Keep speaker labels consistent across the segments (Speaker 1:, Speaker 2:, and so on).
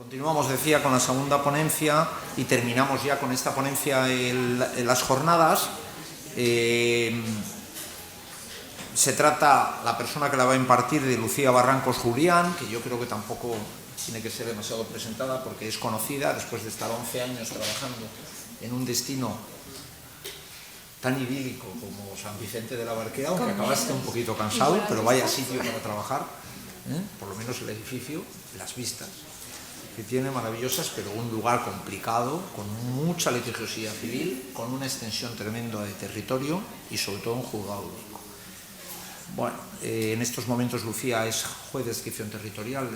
Speaker 1: Continuamos, decía, con la segunda ponencia y terminamos ya con esta ponencia en las jornadas. Se trata, la persona que la va a impartir, de Lucía Barrancos Julián, que yo creo que tampoco tiene que ser demasiado presentada porque es conocida después de estar 11 años trabajando en un destino tan idílico como San Vicente de la Barquera, aunque acabaste un poquito cansado, pero vaya sitio para trabajar, por lo menos el edificio, las vistas que tiene maravillosas, pero un lugar complicado, con mucha litigiosidad civil, con una extensión tremenda de territorio y sobre todo un juzgado único. Bueno, en estos momentos Lucía es juez de adscripción territorial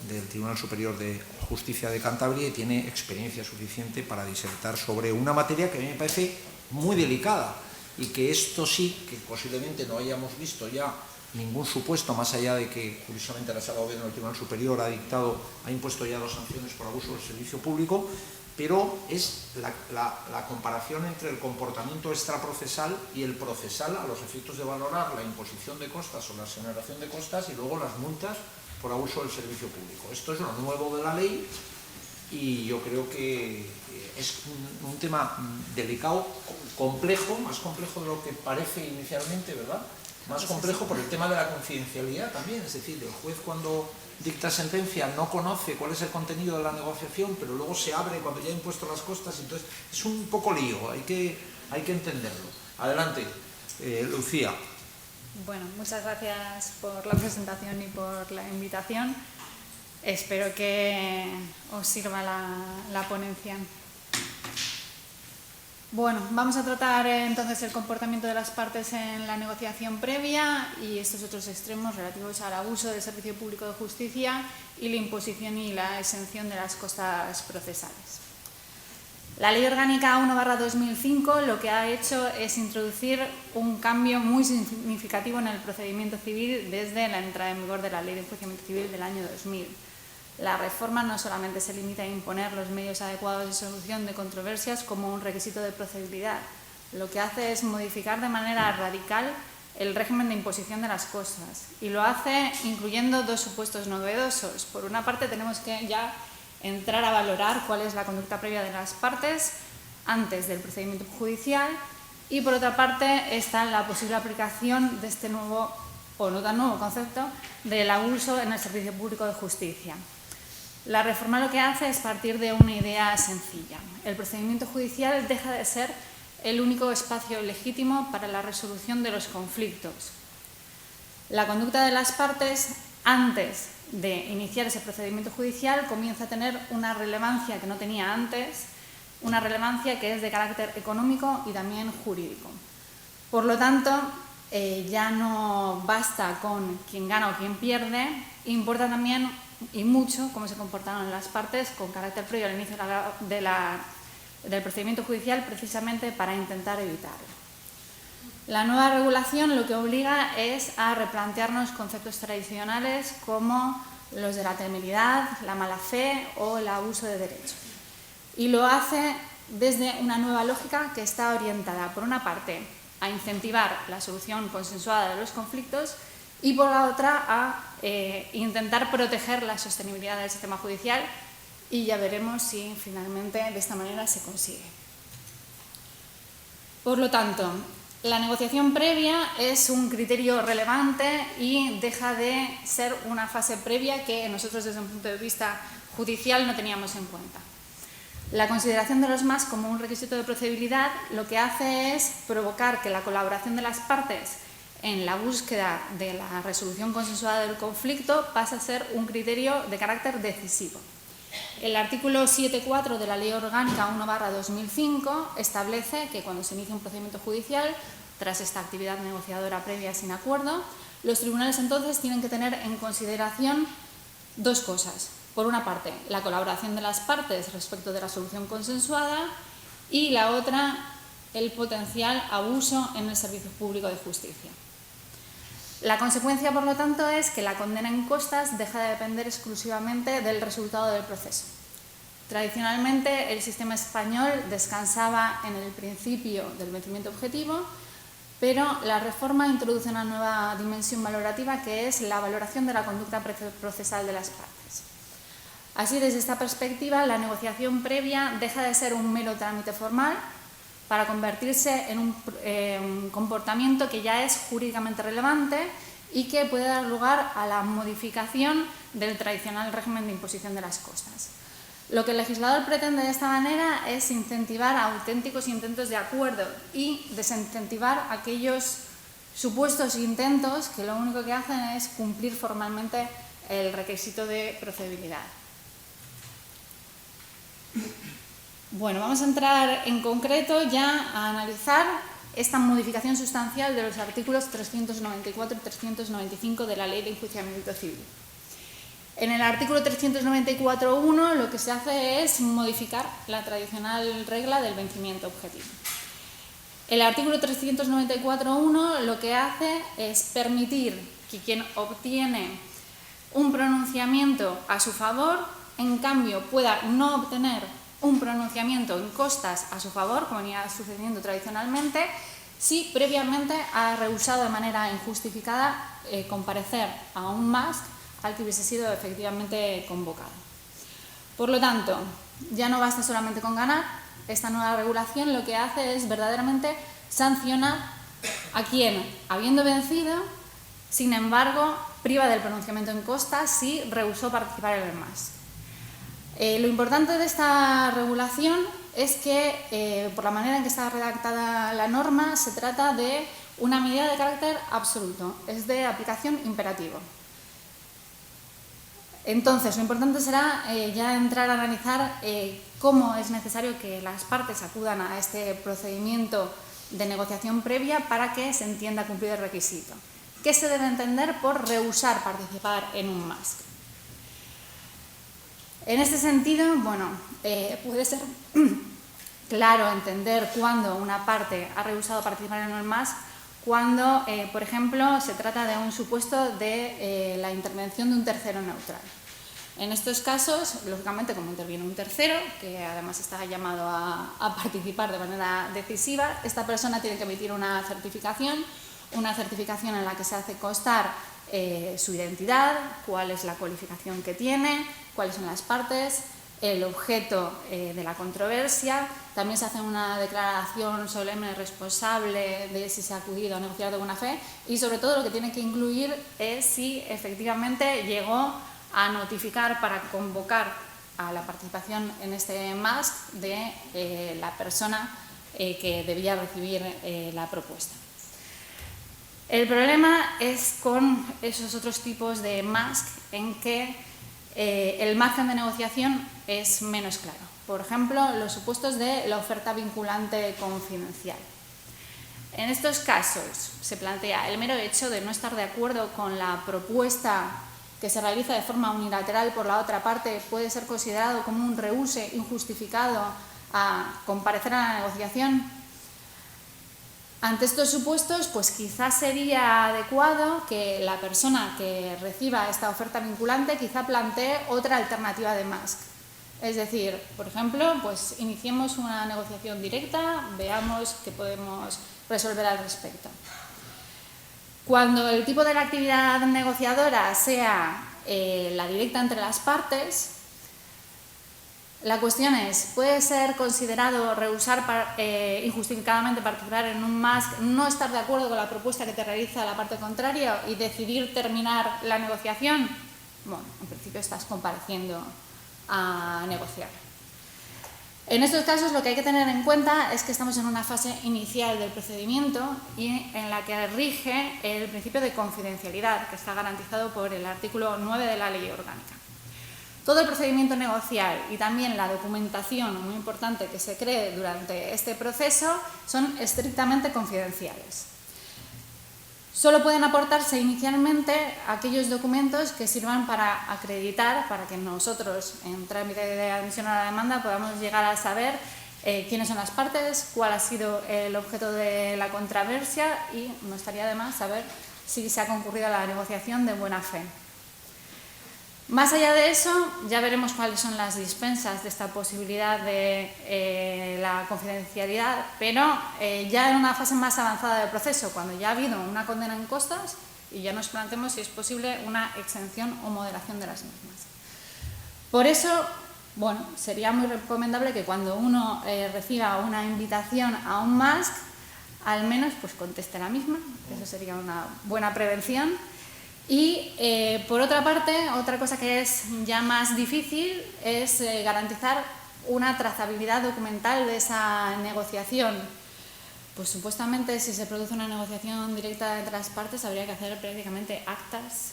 Speaker 1: del Tribunal Superior de Justicia de Cantabria y tiene experiencia suficiente para disertar sobre una materia que a mí me parece muy delicada y que esto sí, que posiblemente no hayamos visto ya ningún supuesto, más allá de que curiosamente la Sala de Gobierno del Tribunal Superior ha impuesto ya 2 sanciones por abuso del servicio público, pero es la comparación entre el comportamiento extraprocesal y el procesal a los efectos de valorar la imposición de costas o la exoneración de costas y luego las multas por abuso del servicio público. Esto es lo nuevo de la ley y yo creo que es un tema delicado, complejo, más complejo de lo que parece inicialmente, ¿verdad? Más complejo por el tema de la confidencialidad también, es decir, el juez cuando dicta sentencia no conoce cuál es el contenido de la negociación, pero luego se abre cuando ya ha impuesto las costas, entonces es un poco lío, hay que entenderlo. Adelante, Lucía.
Speaker 2: Bueno, muchas gracias por la presentación y por la invitación. Espero que os sirva la ponencia. Bueno, vamos a tratar entonces el comportamiento de las partes en la negociación previa y estos otros extremos relativos al abuso del servicio público de justicia y la imposición y la exención de las costas procesales. La Ley Orgánica 1/2005 lo que ha hecho es introducir un cambio muy significativo en el procedimiento civil desde la entrada en vigor de la Ley de Enjuiciamiento Civil del año 2000. La reforma no solamente se limita a imponer los medios adecuados de solución de controversias como un requisito de procedibilidad, lo que hace es modificar de manera radical el régimen de imposición de las costas y lo hace incluyendo 2 supuestos novedosos. Por una parte, tenemos que ya entrar a valorar cuál es la conducta previa de las partes antes del procedimiento judicial y por otra parte está la posible aplicación de este nuevo o no tan nuevo concepto del abuso en el servicio público de justicia. La reforma lo que hace es partir de una idea sencilla. El procedimiento judicial deja de ser el único espacio legítimo para la resolución de los conflictos. La conducta de las partes antes de iniciar ese procedimiento judicial comienza a tener una relevancia que no tenía antes, una relevancia que es de carácter económico y también jurídico. Por lo tanto, ya no basta con quien gana o quien pierde, importa también y mucho cómo se comportaron las partes con carácter previo al inicio del procedimiento judicial precisamente para intentar evitarlo. La nueva regulación lo que obliga es a replantearnos conceptos tradicionales como los de la temeridad, la mala fe o el abuso de derecho. Y lo hace desde una nueva lógica que está orientada, por una parte, a incentivar la solución consensuada de los conflictos y por la otra a intentar proteger la sostenibilidad del sistema judicial y ya veremos si finalmente de esta manera se consigue. Por lo tanto, la negociación previa es un criterio relevante y deja de ser una fase previa que nosotros desde un punto de vista judicial no teníamos en cuenta. La consideración de los más como un requisito de procedibilidad lo que hace es provocar que la colaboración de las partes en la búsqueda de la resolución consensuada del conflicto pase a ser un criterio de carácter decisivo. El artículo 7.4 de la Ley Orgánica 1/2005 establece que cuando se inicia un procedimiento judicial, tras esta actividad negociadora previa sin acuerdo, los tribunales entonces tienen que tener en consideración 2 cosas. Por una parte, la colaboración de las partes respecto de la solución consensuada y la otra, el potencial abuso en el servicio público de justicia. La consecuencia, por lo tanto, es que la condena en costas deja de depender exclusivamente del resultado del proceso. Tradicionalmente, el sistema español descansaba en el principio del vencimiento objetivo, pero la reforma introduce una nueva dimensión valorativa que es la valoración de la conducta procesal de las partes. Así, desde esta perspectiva, la negociación previa deja de ser un mero trámite formal para convertirse en un comportamiento que ya es jurídicamente relevante y que puede dar lugar a la modificación del tradicional régimen de imposición de las costas. Lo que el legislador pretende de esta manera es incentivar auténticos intentos de acuerdo y desincentivar aquellos supuestos intentos que lo único que hacen es cumplir formalmente el requisito de procedibilidad. Bueno, vamos a entrar en concreto ya a analizar esta modificación sustancial de los artículos 394 y 395 de la Ley de Enjuiciamiento Civil. En el artículo 394.1 lo que se hace es modificar la tradicional regla del vencimiento objetivo. El artículo 394.1 lo que hace es permitir que quien obtiene un pronunciamiento a su favor, en cambio, pueda no obtener un pronunciamiento en costas a su favor, como venía sucediendo tradicionalmente, si previamente ha rehusado de manera injustificada comparecer a un MASC al que hubiese sido efectivamente convocado. Por lo tanto, ya no basta solamente con ganar, esta nueva regulación lo que hace es verdaderamente sancionar a quien, habiendo vencido, sin embargo, priva del pronunciamiento en costas si rehusó participar en el MASC. Lo importante de esta regulación es que, por la manera en que está redactada la norma, se trata de una medida de carácter absoluto, es de aplicación imperativo. Entonces, lo importante será ya entrar a analizar cómo es necesario que las partes acudan a este procedimiento de negociación previa para que se entienda cumplido el requisito. ¿Qué se debe entender por rehusar participar en un MASC? En este sentido, bueno, puede ser claro entender cuándo una parte ha rehusado participar en el MASC cuando, por ejemplo, se trata de un supuesto de la intervención de un tercero neutral. En estos casos, lógicamente, como interviene un tercero, que además está llamado a participar de manera decisiva, esta persona tiene que emitir una certificación en la que se hace constar su identidad, cuál es la cualificación que tiene, cuáles son las partes, el objeto de la controversia. También se hace una declaración solemne responsable de si se ha acudido a negociar de buena fe y, sobre todo, lo que tiene que incluir es si efectivamente llegó a notificar para convocar a la participación en este MASC de la persona que debía recibir la propuesta. El problema es con esos otros tipos de MASC en que el margen de negociación es menos claro. Por ejemplo, los supuestos de la oferta vinculante confidencial. En estos casos se plantea el mero hecho de no estar de acuerdo con la propuesta que se realiza de forma unilateral por la otra parte puede ser considerado como un rehúse injustificado a comparecer a la negociación. Ante estos supuestos, pues quizás sería adecuado que la persona que reciba esta oferta vinculante quizá plantee otra alternativa de MASC. Es decir, por ejemplo, pues iniciemos una negociación directa, veamos qué podemos resolver al respecto. Cuando el tipo de la actividad negociadora sea la directa entre las partes, la cuestión es, ¿puede ser considerado rehusar injustificadamente participar en un MASC, no estar de acuerdo con la propuesta que te realiza la parte contraria y decidir terminar la negociación? Bueno, en principio estás compareciendo a negociar. En estos casos lo que hay que tener en cuenta es que estamos en una fase inicial del procedimiento y en la que rige el principio de confidencialidad, que está garantizado por el artículo 9 de la Ley Orgánica. Todo el procedimiento negocial y también la documentación muy importante que se cree durante este proceso son estrictamente confidenciales. Solo pueden aportarse inicialmente aquellos documentos que sirvan para acreditar, para que nosotros, en trámite de admisión a la demanda, podamos llegar a saber quiénes son las partes, cuál ha sido el objeto de la controversia y no estaría de más saber si se ha concurrido a la negociación de buena fe. Más allá de eso, ya veremos cuáles son las dispensas de esta posibilidad de la confidencialidad, pero ya en una fase más avanzada del proceso, cuando ya ha habido una condena en costas y ya nos planteemos si es posible una exención o moderación de las mismas. Por eso, bueno, sería muy recomendable que cuando uno reciba una invitación a un MASC, al menos pues conteste la misma, eso sería una buena prevención. Y por otra parte, otra cosa que es ya más difícil es garantizar una trazabilidad documental de esa negociación. Pues supuestamente si se produce una negociación directa entre las partes habría que hacer prácticamente actas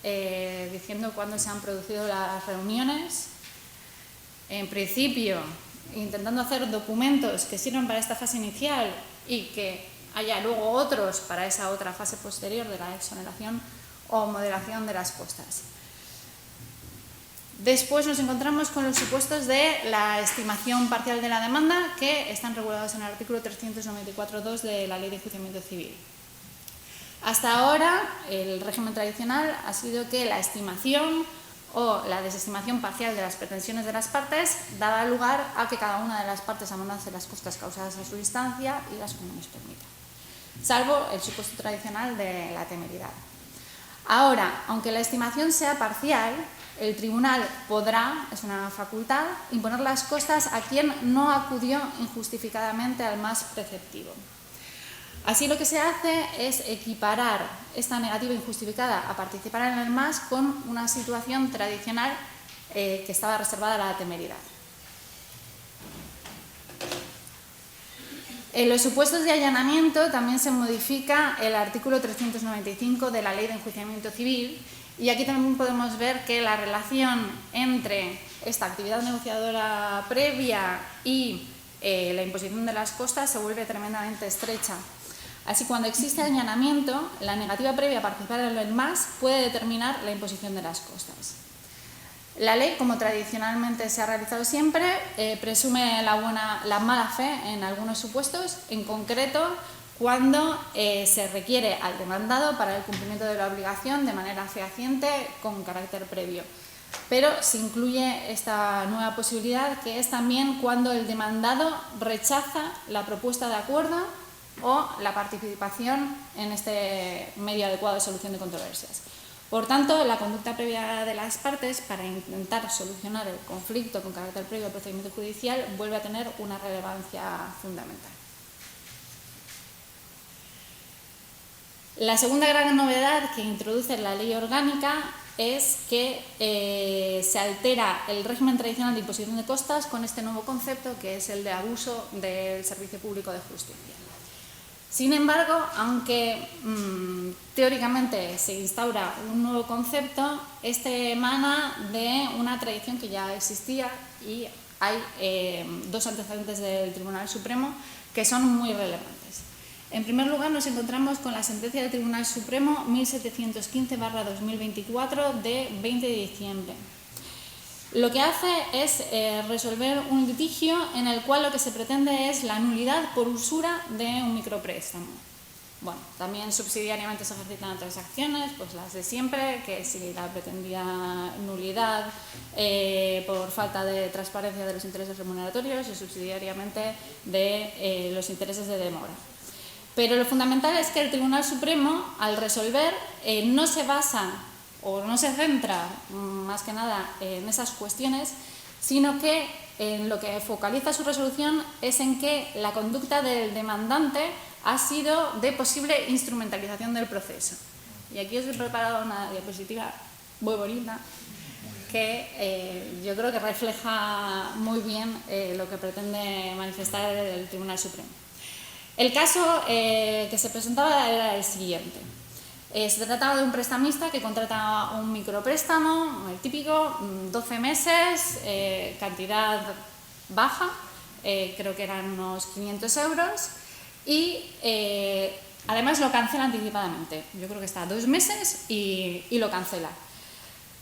Speaker 2: diciendo cuándo se han producido las reuniones. En principio, intentando hacer documentos que sirvan para esta fase inicial y que haya luego otros para esa otra fase posterior de la exoneración o moderación de las costas. Después nos encontramos con los supuestos de la estimación parcial de la demanda, que están regulados en el artículo 394.2 de la Ley de Enjuiciamiento Civil. Hasta ahora, el régimen tradicional ha sido que la estimación o la desestimación parcial de las pretensiones de las partes daba lugar a que cada una de las partes amenace las costas causadas a su instancia y las comunes permita, salvo el supuesto tradicional de la temeridad. Ahora, aunque la estimación sea parcial, el tribunal podrá, es una facultad, imponer las costas a quien no acudió injustificadamente al más preceptivo. Así lo que se hace es equiparar esta negativa injustificada a participar en el MAS con una situación tradicional que estaba reservada a la temeridad. En los supuestos de allanamiento también se modifica el artículo 395 de la Ley de Enjuiciamiento Civil y aquí también podemos ver que la relación entre esta actividad negociadora previa y la imposición de las costas se vuelve tremendamente estrecha. Así, cuando existe allanamiento, la negativa previa a participar en el MAS puede determinar la imposición de las costas. La ley, como tradicionalmente se ha realizado siempre, presume la mala fe en algunos supuestos, en concreto cuando se requiere al demandado para el cumplimiento de la obligación de manera fehaciente con carácter previo. Pero se incluye esta nueva posibilidad, que es también cuando el demandado rechaza la propuesta de acuerdo o la participación en este medio adecuado de solución de controversias. Por tanto, la conducta previa de las partes para intentar solucionar el conflicto con carácter previo al procedimiento judicial vuelve a tener una relevancia fundamental. La segunda gran novedad que introduce la ley orgánica es que se altera el régimen tradicional de imposición de costas con este nuevo concepto, que es el de abuso del servicio público de justicia. Sin embargo, aunque teóricamente se instaura un nuevo concepto, este emana de una tradición que ya existía y hay dos antecedentes del Tribunal Supremo que son muy relevantes. En primer lugar, nos encontramos con la sentencia del Tribunal Supremo 1715/2024 de 20 de diciembre. Lo que hace es resolver un litigio en el cual lo que se pretende es la nulidad por usura de un micropréstamo. Bueno, también subsidiariamente se ejercitan otras acciones, pues las de siempre, que si la pretendida nulidad por falta de transparencia de los intereses remuneratorios y subsidiariamente de los intereses de demora. Pero lo fundamental es que el Tribunal Supremo, al resolver, no se basa o no se centra más que nada en esas cuestiones, sino que en lo que focaliza su resolución es en que la conducta del demandante ha sido de posible instrumentalización del proceso. Y aquí os he preparado una diapositiva muy bonita que yo creo que refleja muy bien lo que pretende manifestar el Tribunal Supremo. El caso que se presentaba era el siguiente. Se trataba de un prestamista que contrata un micropréstamo, el típico, 12 meses, cantidad baja, creo que eran unos 500 euros, y además lo cancela anticipadamente. Yo creo que está 2 meses y lo cancela.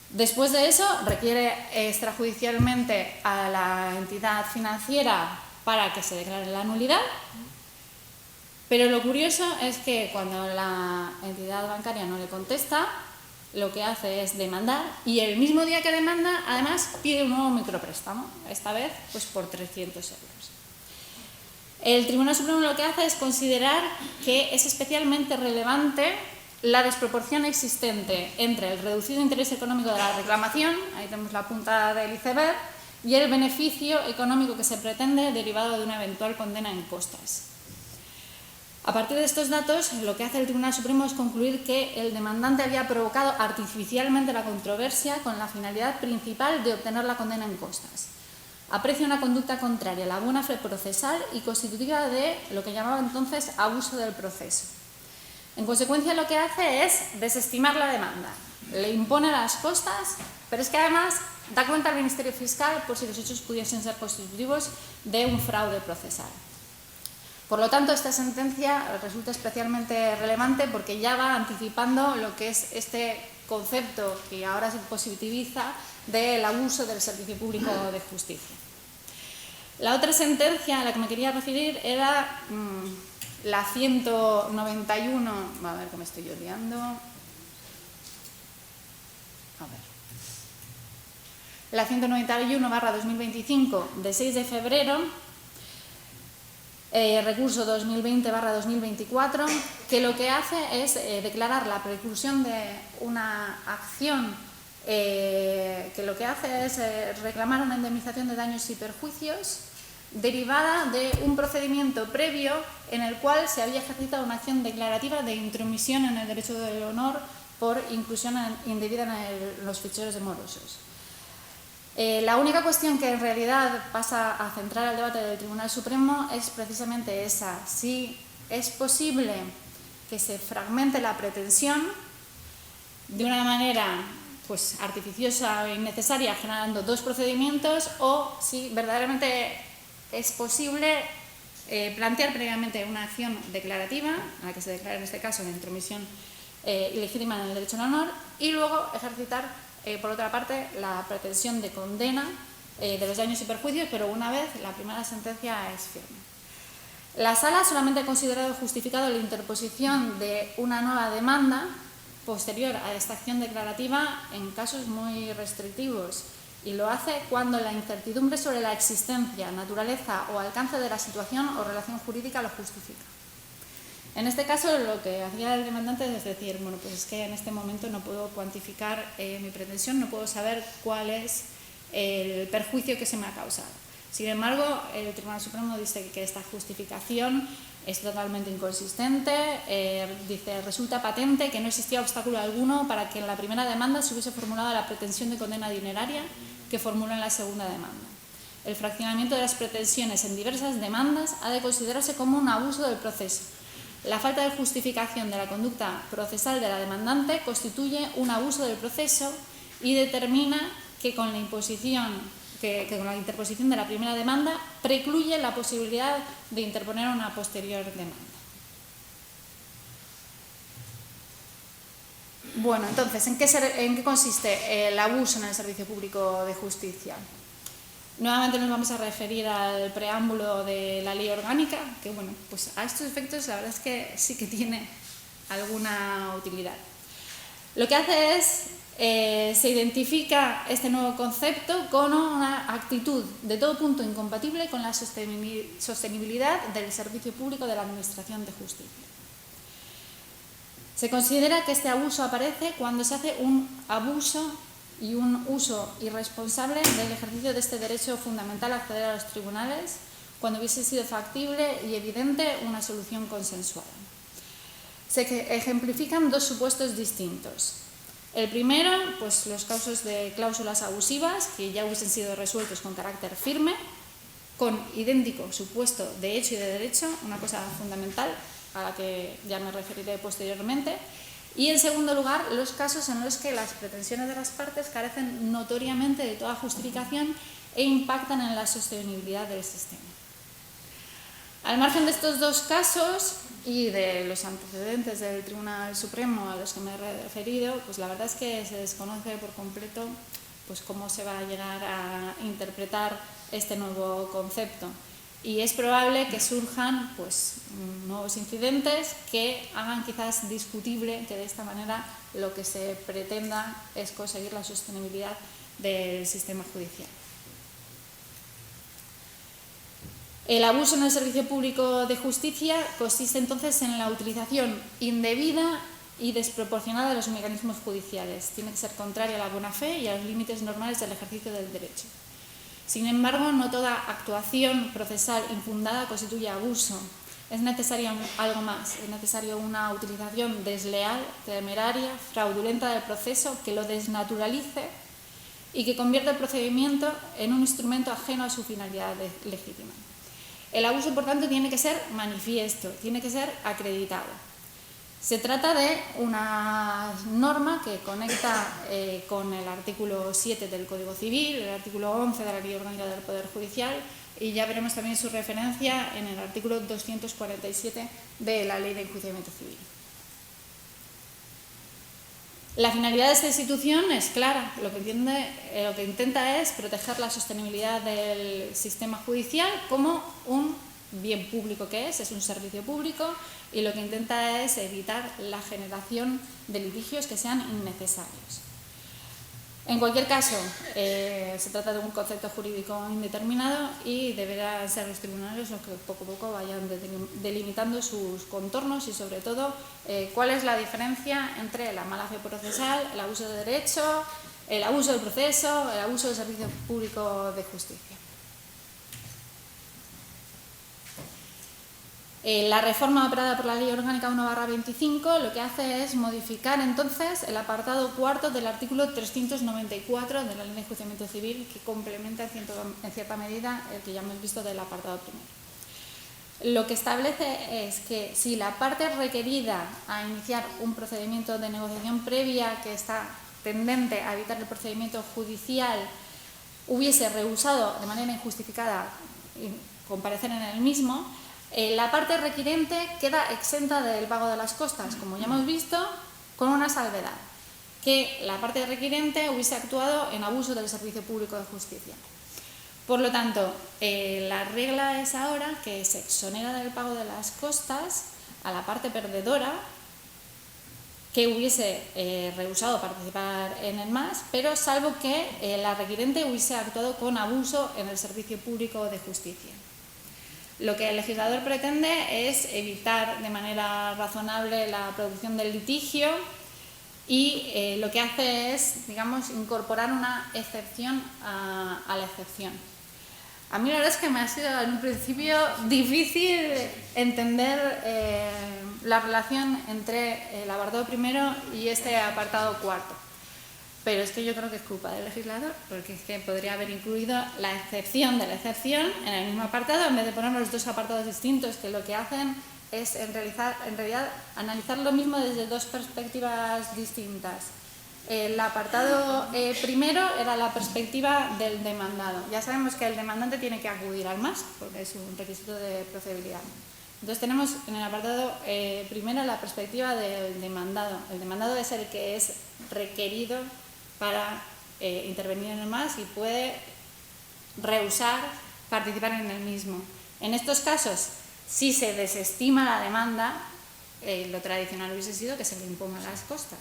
Speaker 2: Después de eso, requiere extrajudicialmente a la entidad financiera para que se declare la nulidad. Pero lo curioso es que cuando la entidad bancaria no le contesta, lo que hace es demandar y el mismo día que demanda, además, pide un nuevo micropréstamo, esta vez pues por 300 euros. El Tribunal Supremo lo que hace es considerar que es especialmente relevante la desproporción existente entre el reducido interés económico de la reclamación, ahí tenemos la punta del iceberg, y el beneficio económico que se pretende derivado de una eventual condena en costas. A partir de estos datos, lo que hace el Tribunal Supremo es concluir que el demandante había provocado artificialmente la controversia con la finalidad principal de obtener la condena en costas. Aprecia una conducta contraria a la buena fe procesal y constitutiva de lo que llamaba entonces abuso del proceso. En consecuencia, lo que hace es desestimar la demanda, le impone las costas, pero es que además da cuenta al Ministerio Fiscal por si los hechos pudiesen ser constitutivos de un fraude procesal. Por lo tanto, esta sentencia resulta especialmente relevante porque ya va anticipando lo que es este concepto que ahora se positiviza del abuso del servicio público de justicia. La otra sentencia a la que me quería referir era la 191, a ver que me estoy olvidando. La 191/2025 de 6 de febrero, recurso 2020/2024, que lo que hace es declarar la preclusión de una acción que lo que hace es reclamar una indemnización de daños y perjuicios derivada de un procedimiento previo en el cual se había ejercitado una acción declarativa de intromisión en el derecho del honor por inclusión indebida en los ficheros de morosos. La única cuestión que en realidad pasa a centrar el debate del Tribunal Supremo es precisamente esa: si es posible que se fragmente la pretensión de una manera pues artificiosa e innecesaria, generando dos procedimientos, o si verdaderamente es posible plantear previamente una acción declarativa, a la que se declara en este caso la intromisión ilegítima en el derecho al honor, y luego ejercitar, por otra parte, la pretensión de condena de los daños y perjuicios, pero una vez la primera sentencia es firme. La Sala solamente ha considerado justificado la interposición de una nueva demanda posterior a esta acción declarativa en casos muy restrictivos, y lo hace cuando la incertidumbre sobre la existencia, naturaleza o alcance de la situación o relación jurídica lo justifica. En este caso, lo que hacía el demandante es decir, bueno, pues es que en este momento no puedo cuantificar mi pretensión, no puedo saber cuál es el perjuicio que se me ha causado. Sin embargo, el Tribunal Supremo dice que esta justificación es totalmente inconsistente. Dice, resulta patente que no existía obstáculo alguno para que en la primera demanda se hubiese formulado la pretensión de condena dineraria que formuló en la segunda demanda. El fraccionamiento de las pretensiones en diversas demandas ha de considerarse como un abuso del proceso. La falta de justificación de la conducta procesal de la demandante constituye un abuso del proceso y determina que con la interposición de la primera demanda precluye la posibilidad de interponer una posterior demanda. Bueno, entonces, ¿en qué consiste el abuso en el servicio público de justicia? Nuevamente nos vamos a referir al preámbulo de la ley orgánica, que bueno, pues a estos efectos la verdad es que sí que tiene alguna utilidad. Lo que hace es, se identifica este nuevo concepto con una actitud de todo punto incompatible con la sostenibilidad del servicio público de la Administración de Justicia. Se considera que este abuso aparece cuando se hace un abuso y un uso irresponsable del ejercicio de este derecho fundamental a acceder a los tribunales, cuando hubiese sido factible y evidente una solución consensuada. Se ejemplifican dos supuestos distintos. El primero, pues los casos de cláusulas abusivas que ya hubiesen sido resueltos con carácter firme, con idéntico supuesto de hecho y de derecho, una cosa fundamental a la que ya me referiré posteriormente. Y en segundo lugar, los casos en los que las pretensiones de las partes carecen notoriamente de toda justificación e impactan en la sostenibilidad del sistema. Al margen de estos dos casos y de los antecedentes del Tribunal Supremo a los que me he referido, pues la verdad es que se desconoce por completo pues cómo se va a llegar a interpretar este nuevo concepto. Y es probable que surjan pues, nuevos incidentes que hagan quizás discutible que de esta manera lo que se pretenda es conseguir la sostenibilidad del sistema judicial. El abuso en el servicio público de justicia consiste entonces en la utilización indebida y desproporcionada de los mecanismos judiciales. Tiene que ser contraria a la buena fe y a los límites normales del ejercicio del derecho. Sin embargo, no toda actuación procesal infundada constituye abuso. Es necesario algo más, es necesario una utilización desleal, temeraria, fraudulenta del proceso que lo desnaturalice y que convierta el procedimiento en un instrumento ajeno a su finalidad legítima. El abuso, por tanto, tiene que ser manifiesto, tiene que ser acreditado. Se trata de una norma que conecta con el artículo 7 del Código Civil, el artículo 11 de la Ley Orgánica del Poder Judicial, y ya veremos también su referencia en el artículo 247 de la Ley de Enjuiciamiento Civil. La finalidad de esta institución es clara, lo que intenta es proteger la sostenibilidad del sistema judicial como un bien público que es un servicio público, y lo que intenta es evitar la generación de litigios que sean innecesarios. En cualquier caso, se trata de un concepto jurídico indeterminado y deberán ser los tribunales los que poco a poco vayan delimitando sus contornos y, sobre todo, cuál es la diferencia entre la mala fe procesal, el abuso de derecho, el abuso del proceso, el abuso del servicio público de justicia. La reforma operada por la Ley Orgánica 1/25 lo que hace es modificar entonces el apartado cuarto del artículo 394 de la Ley de Enjuiciamiento Civil, que complementa en cierta medida el que ya hemos visto del apartado primero. Lo que establece es que si la parte requerida a iniciar un procedimiento de negociación previa que está tendente a evitar el procedimiento judicial hubiese rehusado de manera injustificada comparecer en el mismo, la parte requirente queda exenta del pago de las costas, como ya hemos visto, con una salvedad, que la parte requirente hubiese actuado en abuso del servicio público de justicia. Por lo tanto, la regla es ahora que se exonera del pago de las costas a la parte perdedora que hubiese rehusado participar en el MAS, pero salvo que la requirente hubiese actuado con abuso en el servicio público de justicia. Lo que el legislador pretende es evitar de manera razonable la producción del litigio y lo que hace es, digamos, incorporar una excepción a la excepción. A mí la verdad es que me ha sido en un principio difícil entender la relación entre el apartado primero y este apartado cuarto. Pero es que yo creo que es culpa del legislador, porque es que podría haber incluido la excepción de la excepción en el mismo apartado, en vez de poner los dos apartados distintos, que lo que hacen es en realidad analizar lo mismo desde dos perspectivas distintas. El apartado primero era la perspectiva del demandado. Ya sabemos que el demandante tiene que acudir al MAS, porque es un requisito de procedibilidad. Entonces tenemos en el apartado primero la perspectiva del demandado. El demandado es el que es requerido para intervenir en el MAS y puede rehusar participar en el mismo. En estos casos, si se desestima la demanda, lo tradicional hubiese sido que se le impongan las costas.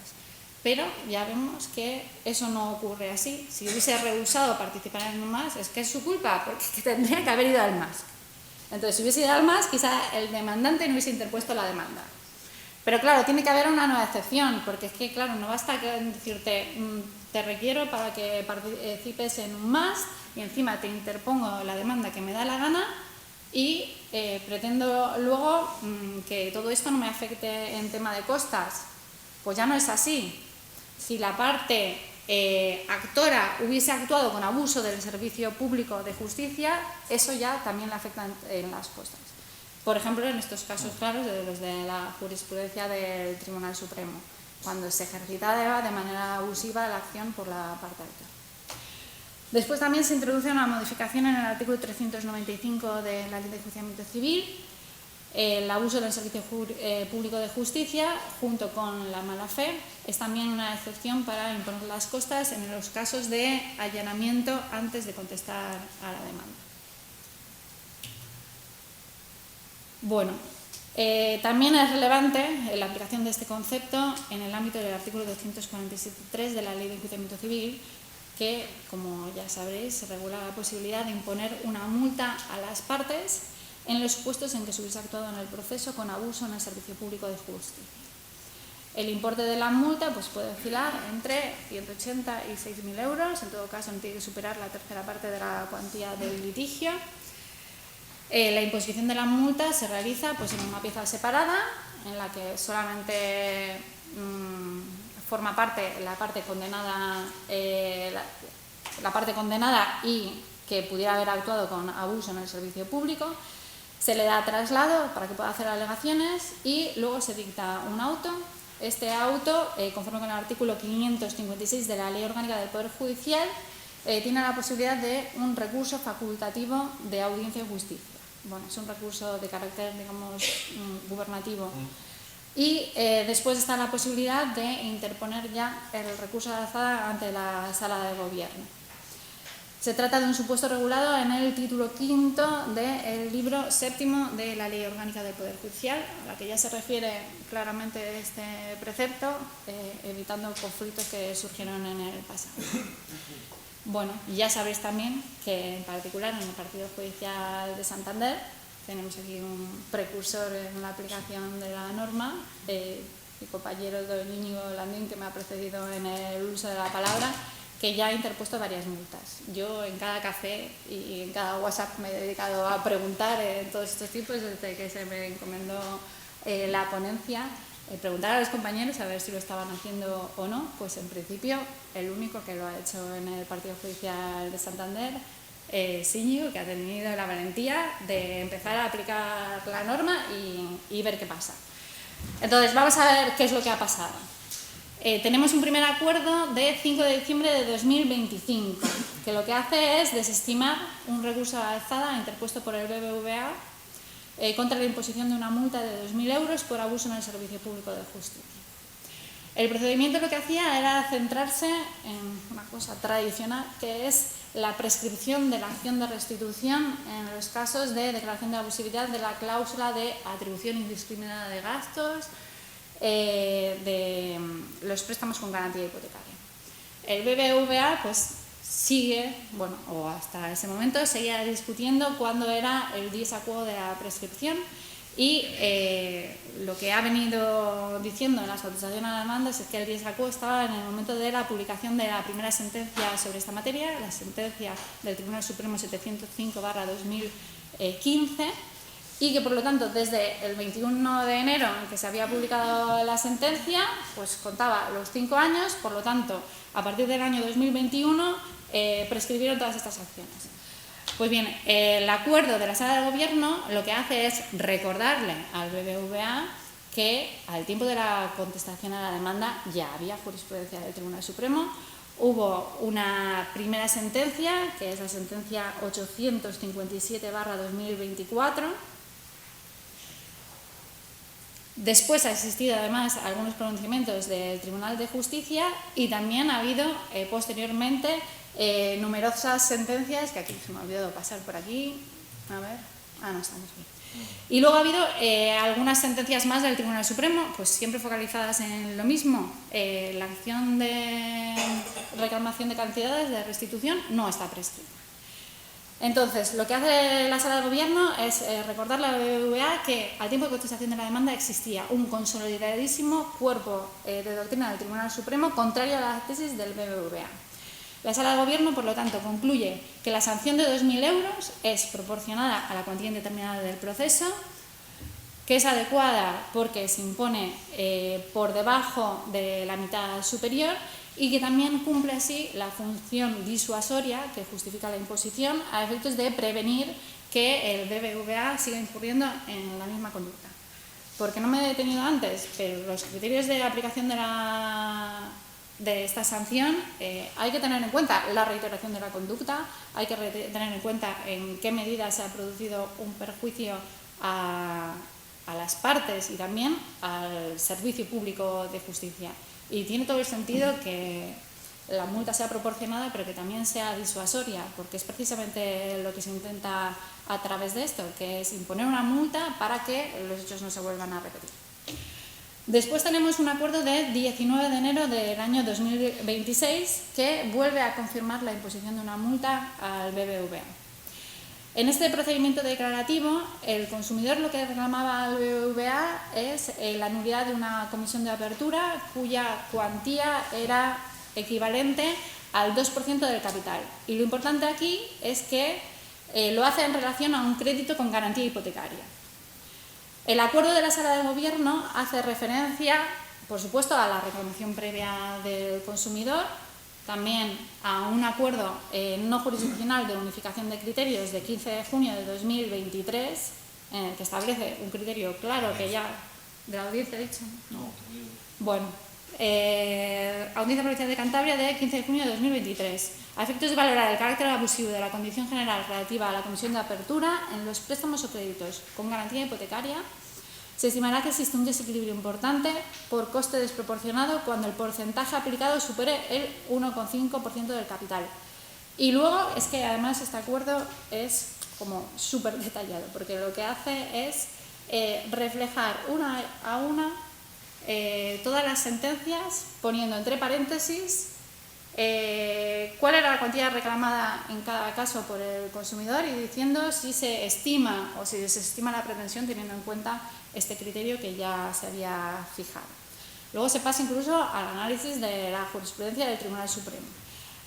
Speaker 2: Pero ya vemos que eso no ocurre así. Si hubiese rehusado participar en el MAS, es que es su culpa, porque tendría que haber ido al MAS. Entonces, si hubiese ido al MAS, quizá el demandante no hubiese interpuesto la demanda. Pero claro, tiene que haber una nueva excepción, porque es que, claro, no basta decirte te requiero para que participes en un MAS y encima te interpongo la demanda que me da la gana y pretendo luego que todo esto no me afecte en tema de costas. Pues ya no es así. Si la parte actora hubiese actuado con abuso del servicio público de justicia, eso ya también le afecta en las costas. Por ejemplo, en estos casos claros de los de la jurisprudencia del Tribunal Supremo, cuando se ejercitaba de manera abusiva la acción por la parte actora. Después también se introduce una modificación en el artículo 395 de la Ley de Enjuiciamiento Civil. El abuso del servicio público de justicia, junto con la mala fe, es también una excepción para imponer las costas en los casos de allanamiento antes de contestar a la demanda. Bueno, también es relevante la aplicación de este concepto en el ámbito del artículo 247.3 de la Ley de Enjuiciamiento Civil, que, como ya sabréis, regula la posibilidad de imponer una multa a las partes en los supuestos en que se hubiese actuado en el proceso con abuso en el servicio público de justicia. El importe de la multa pues, puede oscilar entre 180 y 6.000 euros, en todo caso no tiene que superar la tercera parte de la cuantía del litigio. La imposición de la multa se realiza pues, en una pieza separada, en la que solamente forma parte la parte condenada, la parte condenada y que pudiera haber actuado con abuso en el servicio público. Se le da traslado para que pueda hacer alegaciones y luego se dicta un auto. Este auto, conforme con el artículo 556 de la Ley Orgánica del Poder Judicial, tiene la posibilidad de un recurso facultativo de audiencia de justicia. Bueno, es un recurso de carácter, digamos, gubernativo. Y después está la posibilidad de interponer ya el recurso de alzada ante la Sala de Gobierno. Se trata de un supuesto regulado en el título quinto del libro séptimo de la Ley Orgánica del Poder Judicial, a la que ya se refiere claramente este precepto, evitando conflictos que surgieron en el pasado. Bueno, ya sabéis también que en particular en el Partido Judicial de Santander tenemos aquí un precursor en la aplicación de la norma, mi compañero don Íñigo Landín, que me ha precedido en el uso de la palabra, que ya ha interpuesto varias multas. Yo en cada café y en cada WhatsApp me he dedicado a preguntar en todos estos tipos desde que se me encomendó la ponencia, preguntar a los compañeros a ver si lo estaban haciendo o no. Pues en principio el único que lo ha hecho en el Partido Judicial de Santander es Íñigo, que ha tenido la valentía de empezar a aplicar la norma y ver qué pasa. Entonces vamos a ver qué es lo que ha pasado. Tenemos un primer acuerdo de 5 de diciembre de 2025, que lo que hace es desestimar un recurso de alzada interpuesto por el BBVA contra la imposición de una multa de 2.000 euros por abuso en el servicio público de justicia. El procedimiento lo que hacía era centrarse en una cosa tradicional, que es la prescripción de la acción de restitución en los casos de declaración de abusividad de la cláusula de atribución indiscriminada de gastos, de los préstamos con garantía hipotecaria. El BBVA pues sigue, bueno, o hasta ese momento seguía discutiendo cuándo era el dies a quo de la prescripción y lo que ha venido diciendo en las contestaciones a demandas es que el dies a quo estaba en el momento de la publicación de la primera sentencia sobre esta materia, la sentencia del Tribunal Supremo 705/2015, y que por lo tanto desde el 21 de enero en que se había publicado la sentencia pues contaba los 5 años, por lo tanto a partir del año 2021 prescribieron todas estas acciones. Pues bien, el acuerdo de la Sala de Gobierno lo que hace es recordarle al BBVA que al tiempo de la contestación a la demanda ya había jurisprudencia del Tribunal Supremo. Hubo una primera sentencia, que es la sentencia 857/2024. Después ha existido además algunos pronunciamientos del Tribunal de Justicia y también ha habido posteriormente numerosas sentencias, que aquí se me ha olvidado pasar por aquí, a ver, no estamos bien. Y luego ha habido algunas sentencias más del Tribunal Supremo, pues siempre focalizadas en lo mismo. La acción de reclamación de cantidades de restitución no está prescrita. Entonces, lo que hace la Sala de Gobierno es recordarle a la BBVA que al tiempo de contestación de la demanda existía un consolidadísimo cuerpo de doctrina del Tribunal Supremo contrario a la tesis del BBVA. La Sala de Gobierno, por lo tanto, concluye que la sanción de 2.000 euros es proporcionada a la cuantía indeterminada del proceso, que es adecuada porque se impone por debajo de la mitad superior y que también cumple así la función disuasoria que justifica la imposición a efectos de prevenir que el BBVA siga incurriendo en la misma conducta. Porque no me he detenido antes, pero los criterios de aplicación de esta sanción hay que tener en cuenta la reiteración de la conducta, hay que tener en cuenta en qué medida se ha producido un perjuicio a las partes y también al servicio público de justicia. Y tiene todo el sentido que la multa sea proporcionada, pero que también sea disuasoria, porque es precisamente lo que se intenta a través de esto, que es imponer una multa para que los hechos no se vuelvan a repetir. Después tenemos un acuerdo de 19 de enero del año 2026 que vuelve a confirmar la imposición de una multa al BBVA. En este procedimiento declarativo, el consumidor lo que reclamaba al BBVA es la nulidad de una comisión de apertura cuya cuantía era equivalente al 2% del capital. Y lo importante aquí es que lo hace en relación a un crédito con garantía hipotecaria. El acuerdo de la Sala de Gobierno hace referencia, por supuesto, a la reclamación previa del consumidor, también a un acuerdo no jurisdiccional de unificación de criterios de 15 de junio de 2023, en el que establece un criterio claro que ya... ¿De la audiencia he dicho?
Speaker 1: No.
Speaker 2: Bueno, Audiencia Provincial de Cantabria de 15 de junio de 2023. A efectos de valorar el carácter abusivo de la condición general relativa a la comisión de apertura en los préstamos o créditos con garantía hipotecaria, se estimará que existe un desequilibrio importante por coste desproporcionado cuando el porcentaje aplicado supere el 1,5% del capital. Y luego es que además este acuerdo es como súper detallado, porque lo que hace es reflejar una a una todas las sentencias, poniendo entre paréntesis cuál era la cuantía reclamada en cada caso por el consumidor y diciendo si se estima o si desestima la pretensión teniendo en cuenta este criterio que ya se había fijado. Luego se pasa incluso al análisis de la jurisprudencia del Tribunal Supremo.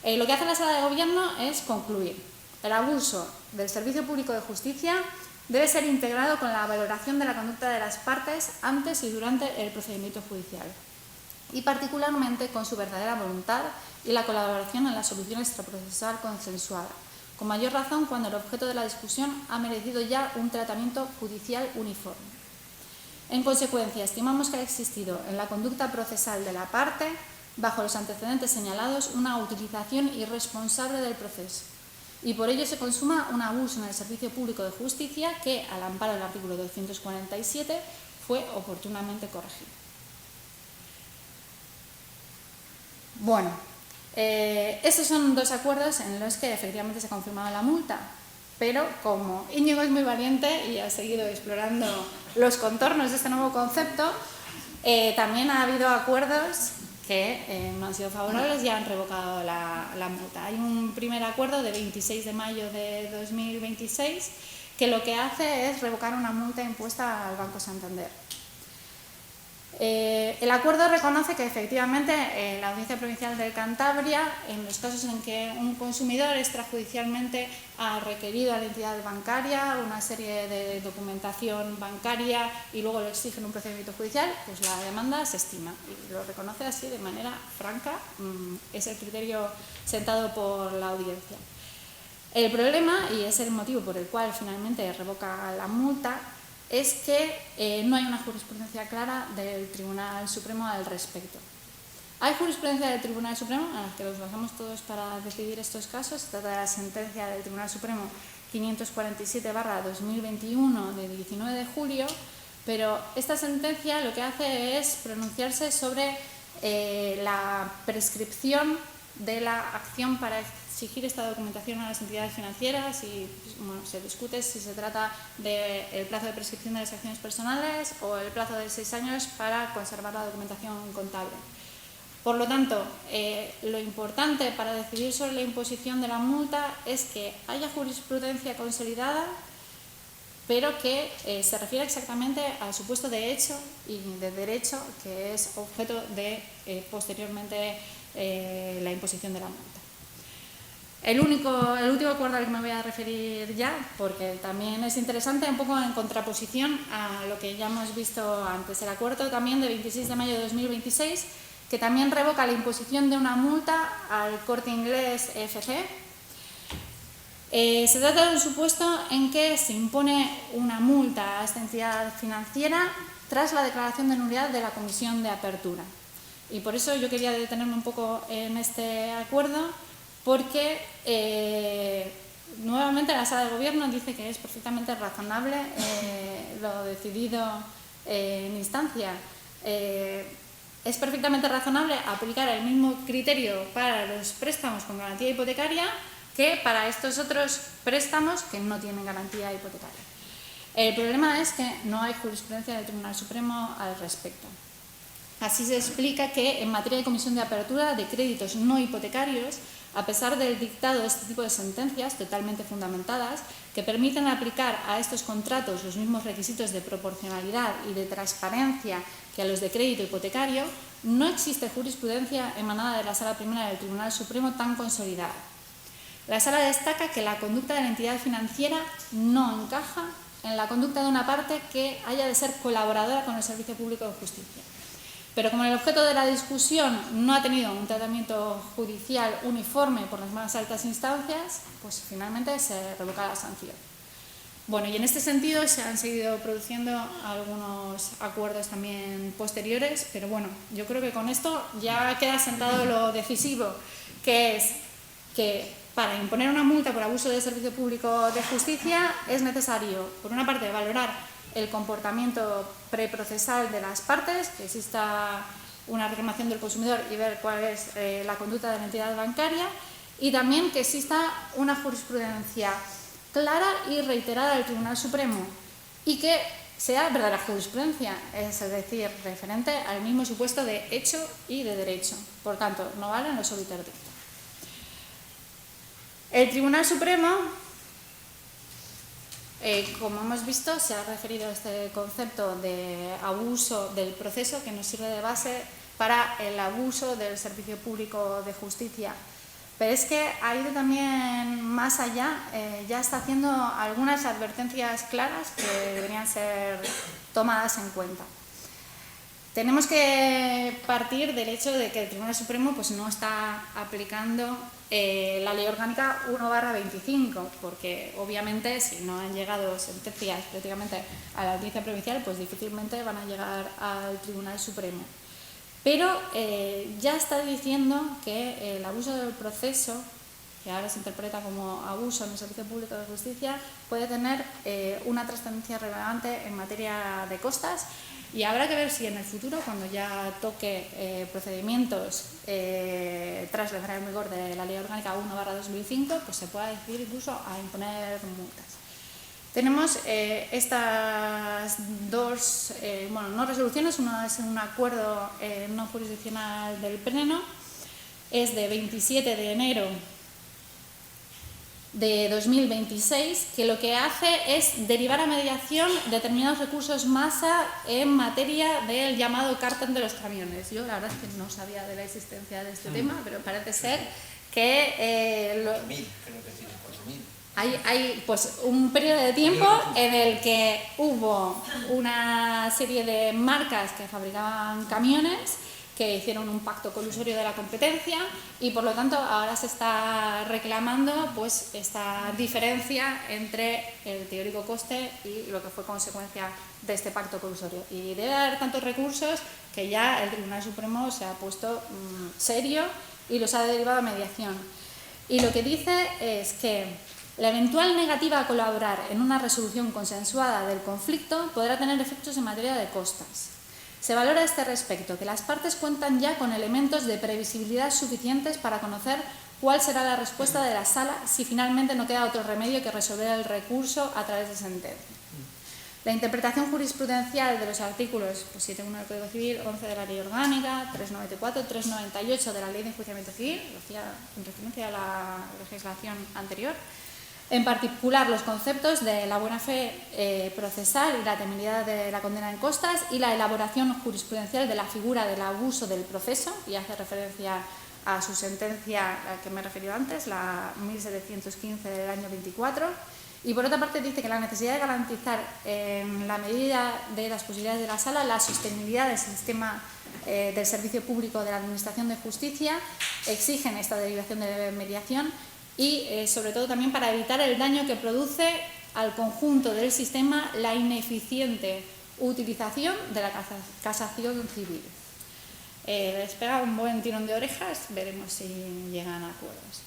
Speaker 2: Lo que hace la Sala de Gobierno es concluir: el abuso del servicio público de justicia debe ser integrado con la valoración de la conducta de las partes antes y durante el procedimiento judicial, y particularmente con su verdadera voluntad y la colaboración en la solución extraprocesal consensuada, con mayor razón cuando el objeto de la discusión ha merecido ya un tratamiento judicial uniforme. En consecuencia, estimamos que ha existido en la conducta procesal de la parte, bajo los antecedentes señalados, una utilización irresponsable del proceso, y por ello se consuma un abuso en el servicio público de justicia que, al amparo del artículo 247, fue oportunamente corregido. Bueno, estos son dos acuerdos en los que efectivamente se ha confirmado la multa, pero como Íñigo es muy valiente y ha seguido explorando los contornos de este nuevo concepto, también ha habido acuerdos que no han sido favorables y han revocado la multa. Hay un primer acuerdo de 26 de mayo de 2026 que lo que hace es revocar una multa impuesta al Banco Santander. El acuerdo reconoce que efectivamente la Audiencia Provincial de Cantabria, en los casos en que un consumidor extrajudicialmente ha requerido a la entidad bancaria una serie de documentación bancaria y luego lo exige en un procedimiento judicial, pues la demanda se estima y lo reconoce así de manera franca, es el criterio sentado por la audiencia. El problema, y es el motivo por el cual finalmente revoca la multa, es que no hay una jurisprudencia clara del Tribunal Supremo al respecto. Hay jurisprudencia del Tribunal Supremo, a la que nos basamos todos para decidir estos casos. Se trata de la sentencia del Tribunal Supremo 547/2021 de 19 de julio, pero esta sentencia lo que hace es pronunciarse sobre la prescripción de la acción para exigir esta documentación a las entidades financieras y bueno, se discute si se trata del plazo de prescripción de las acciones personales o el plazo de 6 años para conservar la documentación contable. Por lo tanto, lo importante para decidir sobre la imposición de la multa es que haya jurisprudencia consolidada, pero que se refiere exactamente al supuesto de hecho y de derecho que es objeto de posteriormente la imposición de la multa. El último acuerdo al que me voy a referir ya, porque también es interesante, un poco en contraposición a lo que ya hemos visto antes, el acuerdo también de 26 de mayo de 2026, que también revoca la imposición de una multa al Corte Inglés FC. Se trata de un supuesto en que se impone una multa a esta entidad financiera tras la declaración de nulidad de la comisión de apertura. Y por eso yo quería detenerme un poco en este acuerdo, porque nuevamente la Sala de Gobierno dice que es perfectamente razonable lo decidido en instancia. Es perfectamente razonable aplicar el mismo criterio para los préstamos con garantía hipotecaria que para estos otros préstamos que no tienen garantía hipotecaria. El problema es que no hay jurisprudencia del Tribunal Supremo al respecto. Así se explica que en materia de comisión de apertura de créditos no hipotecarios a pesar del dictado de este tipo de sentencias totalmente fundamentadas, que permiten aplicar a estos contratos los mismos requisitos de proporcionalidad y de transparencia que a los de crédito hipotecario, no existe jurisprudencia emanada de la Sala Primera del Tribunal Supremo tan consolidada. La Sala destaca que la conducta de la entidad financiera no encaja en la conducta de una parte que haya de ser colaboradora con el Servicio Público de Justicia. Pero como el objeto de la discusión no ha tenido un tratamiento judicial uniforme por las más altas instancias, pues finalmente se revoca la sanción. Bueno, y en este sentido se han seguido produciendo algunos acuerdos también posteriores, pero bueno, yo creo que con esto ya queda sentado lo decisivo, que es que para imponer una multa por abuso del servicio público de justicia es necesario, por una parte, valorar el comportamiento preprocesal de las partes, que exista una reclamación del consumidor y ver cuál es la conducta de la entidad bancaria, y también que exista una jurisprudencia clara y reiterada del Tribunal Supremo y que sea verdadera jurisprudencia, es decir, referente al mismo supuesto de hecho y de derecho. Por tanto, no valen los obiter dicta. El Tribunal Supremo, como hemos visto, se ha referido a este concepto de abuso del proceso que nos sirve de base para el abuso del servicio público de justicia. Pero es que ha ido también más allá, ya está haciendo algunas advertencias claras que deberían ser tomadas en cuenta. Tenemos que partir del hecho de que el Tribunal Supremo pues, no está aplicando la Ley Orgánica 1/25, porque obviamente si no han llegado sentencias prácticamente a la audiencia provincial, pues difícilmente van a llegar al Tribunal Supremo. Pero ya está diciendo que el abuso del proceso, que ahora se interpreta como abuso en el Servicio Público de Justicia, puede tener una trascendencia relevante en materia de costas, y habrá que ver si en el futuro, cuando ya toque procedimientos tras la entrada en vigor de la Ley Orgánica 1/2005, pues se pueda decidir incluso a imponer multas. Tenemos estas dos, no resoluciones, una es un acuerdo no jurisdiccional del Pleno, es de 27 de enero de 2026, que lo que hace es derivar a mediación determinados recursos masa en materia del llamado cártel de los camiones. Yo la verdad es que no sabía de la existencia de este tema, pero parece ser que...
Speaker 1: 4.000, creo que tiene 4.000.
Speaker 2: Hay pues un periodo de tiempo en el que hubo una serie de marcas que fabricaban camiones que hicieron un pacto colusorio de la competencia y por lo tanto ahora se está reclamando pues esta diferencia entre el teórico coste y lo que fue consecuencia de este pacto colusorio. Y debe haber tantos recursos que ya el Tribunal Supremo se ha puesto serio y los ha derivado a mediación. Y lo que dice es que la eventual negativa a colaborar en una resolución consensuada del conflicto podrá tener efectos en materia de costas. Se valora a este respecto que las partes cuentan ya con elementos de previsibilidad suficientes para conocer cuál será la respuesta de la Sala si finalmente no queda otro remedio que resolver el recurso a través de sentencia. La interpretación jurisprudencial de los artículos 7.1 del Código Civil, 11 de la Ley Orgánica, 394, 398 de la Ley de Enjuiciamiento Civil, lo hacía en referencia a la legislación anterior, en particular los conceptos de la buena fe procesal y la temeridad de la condena en costas y la elaboración jurisprudencial de la figura del abuso del proceso, y hace referencia a su sentencia a la que me he referido antes, la 1715 del año 24, y por otra parte dice que la necesidad de garantizar en la medida de las posibilidades de la Sala la sostenibilidad del sistema del servicio público de la Administración de Justicia exigen esta derivación de mediación y sobre todo también para evitar el daño que produce al conjunto del sistema la ineficiente utilización de la casación civil. Les pega un buen tirón de orejas, veremos si llegan a acuerdos.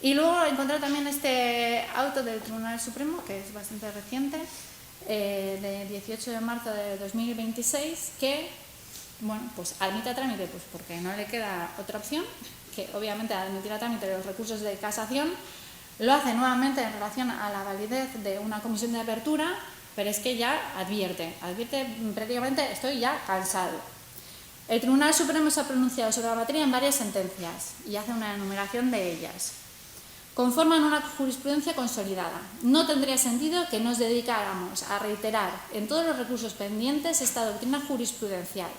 Speaker 2: Y luego he encontrado también este auto del Tribunal Supremo, que es bastante reciente, de 18 de marzo de 2026, que pues admite a trámite pues porque no le queda otra opción, que obviamente al admitir a trámite los recursos de casación lo hace nuevamente en relación a la validez de una comisión de apertura, pero es que ya advierte prácticamente estoy ya cansado. El Tribunal Supremo se ha pronunciado sobre la materia en varias sentencias y hace una enumeración de ellas. Conforman una jurisprudencia consolidada. No tendría sentido que nos dedicáramos a reiterar en todos los recursos pendientes esta doctrina jurisprudencial,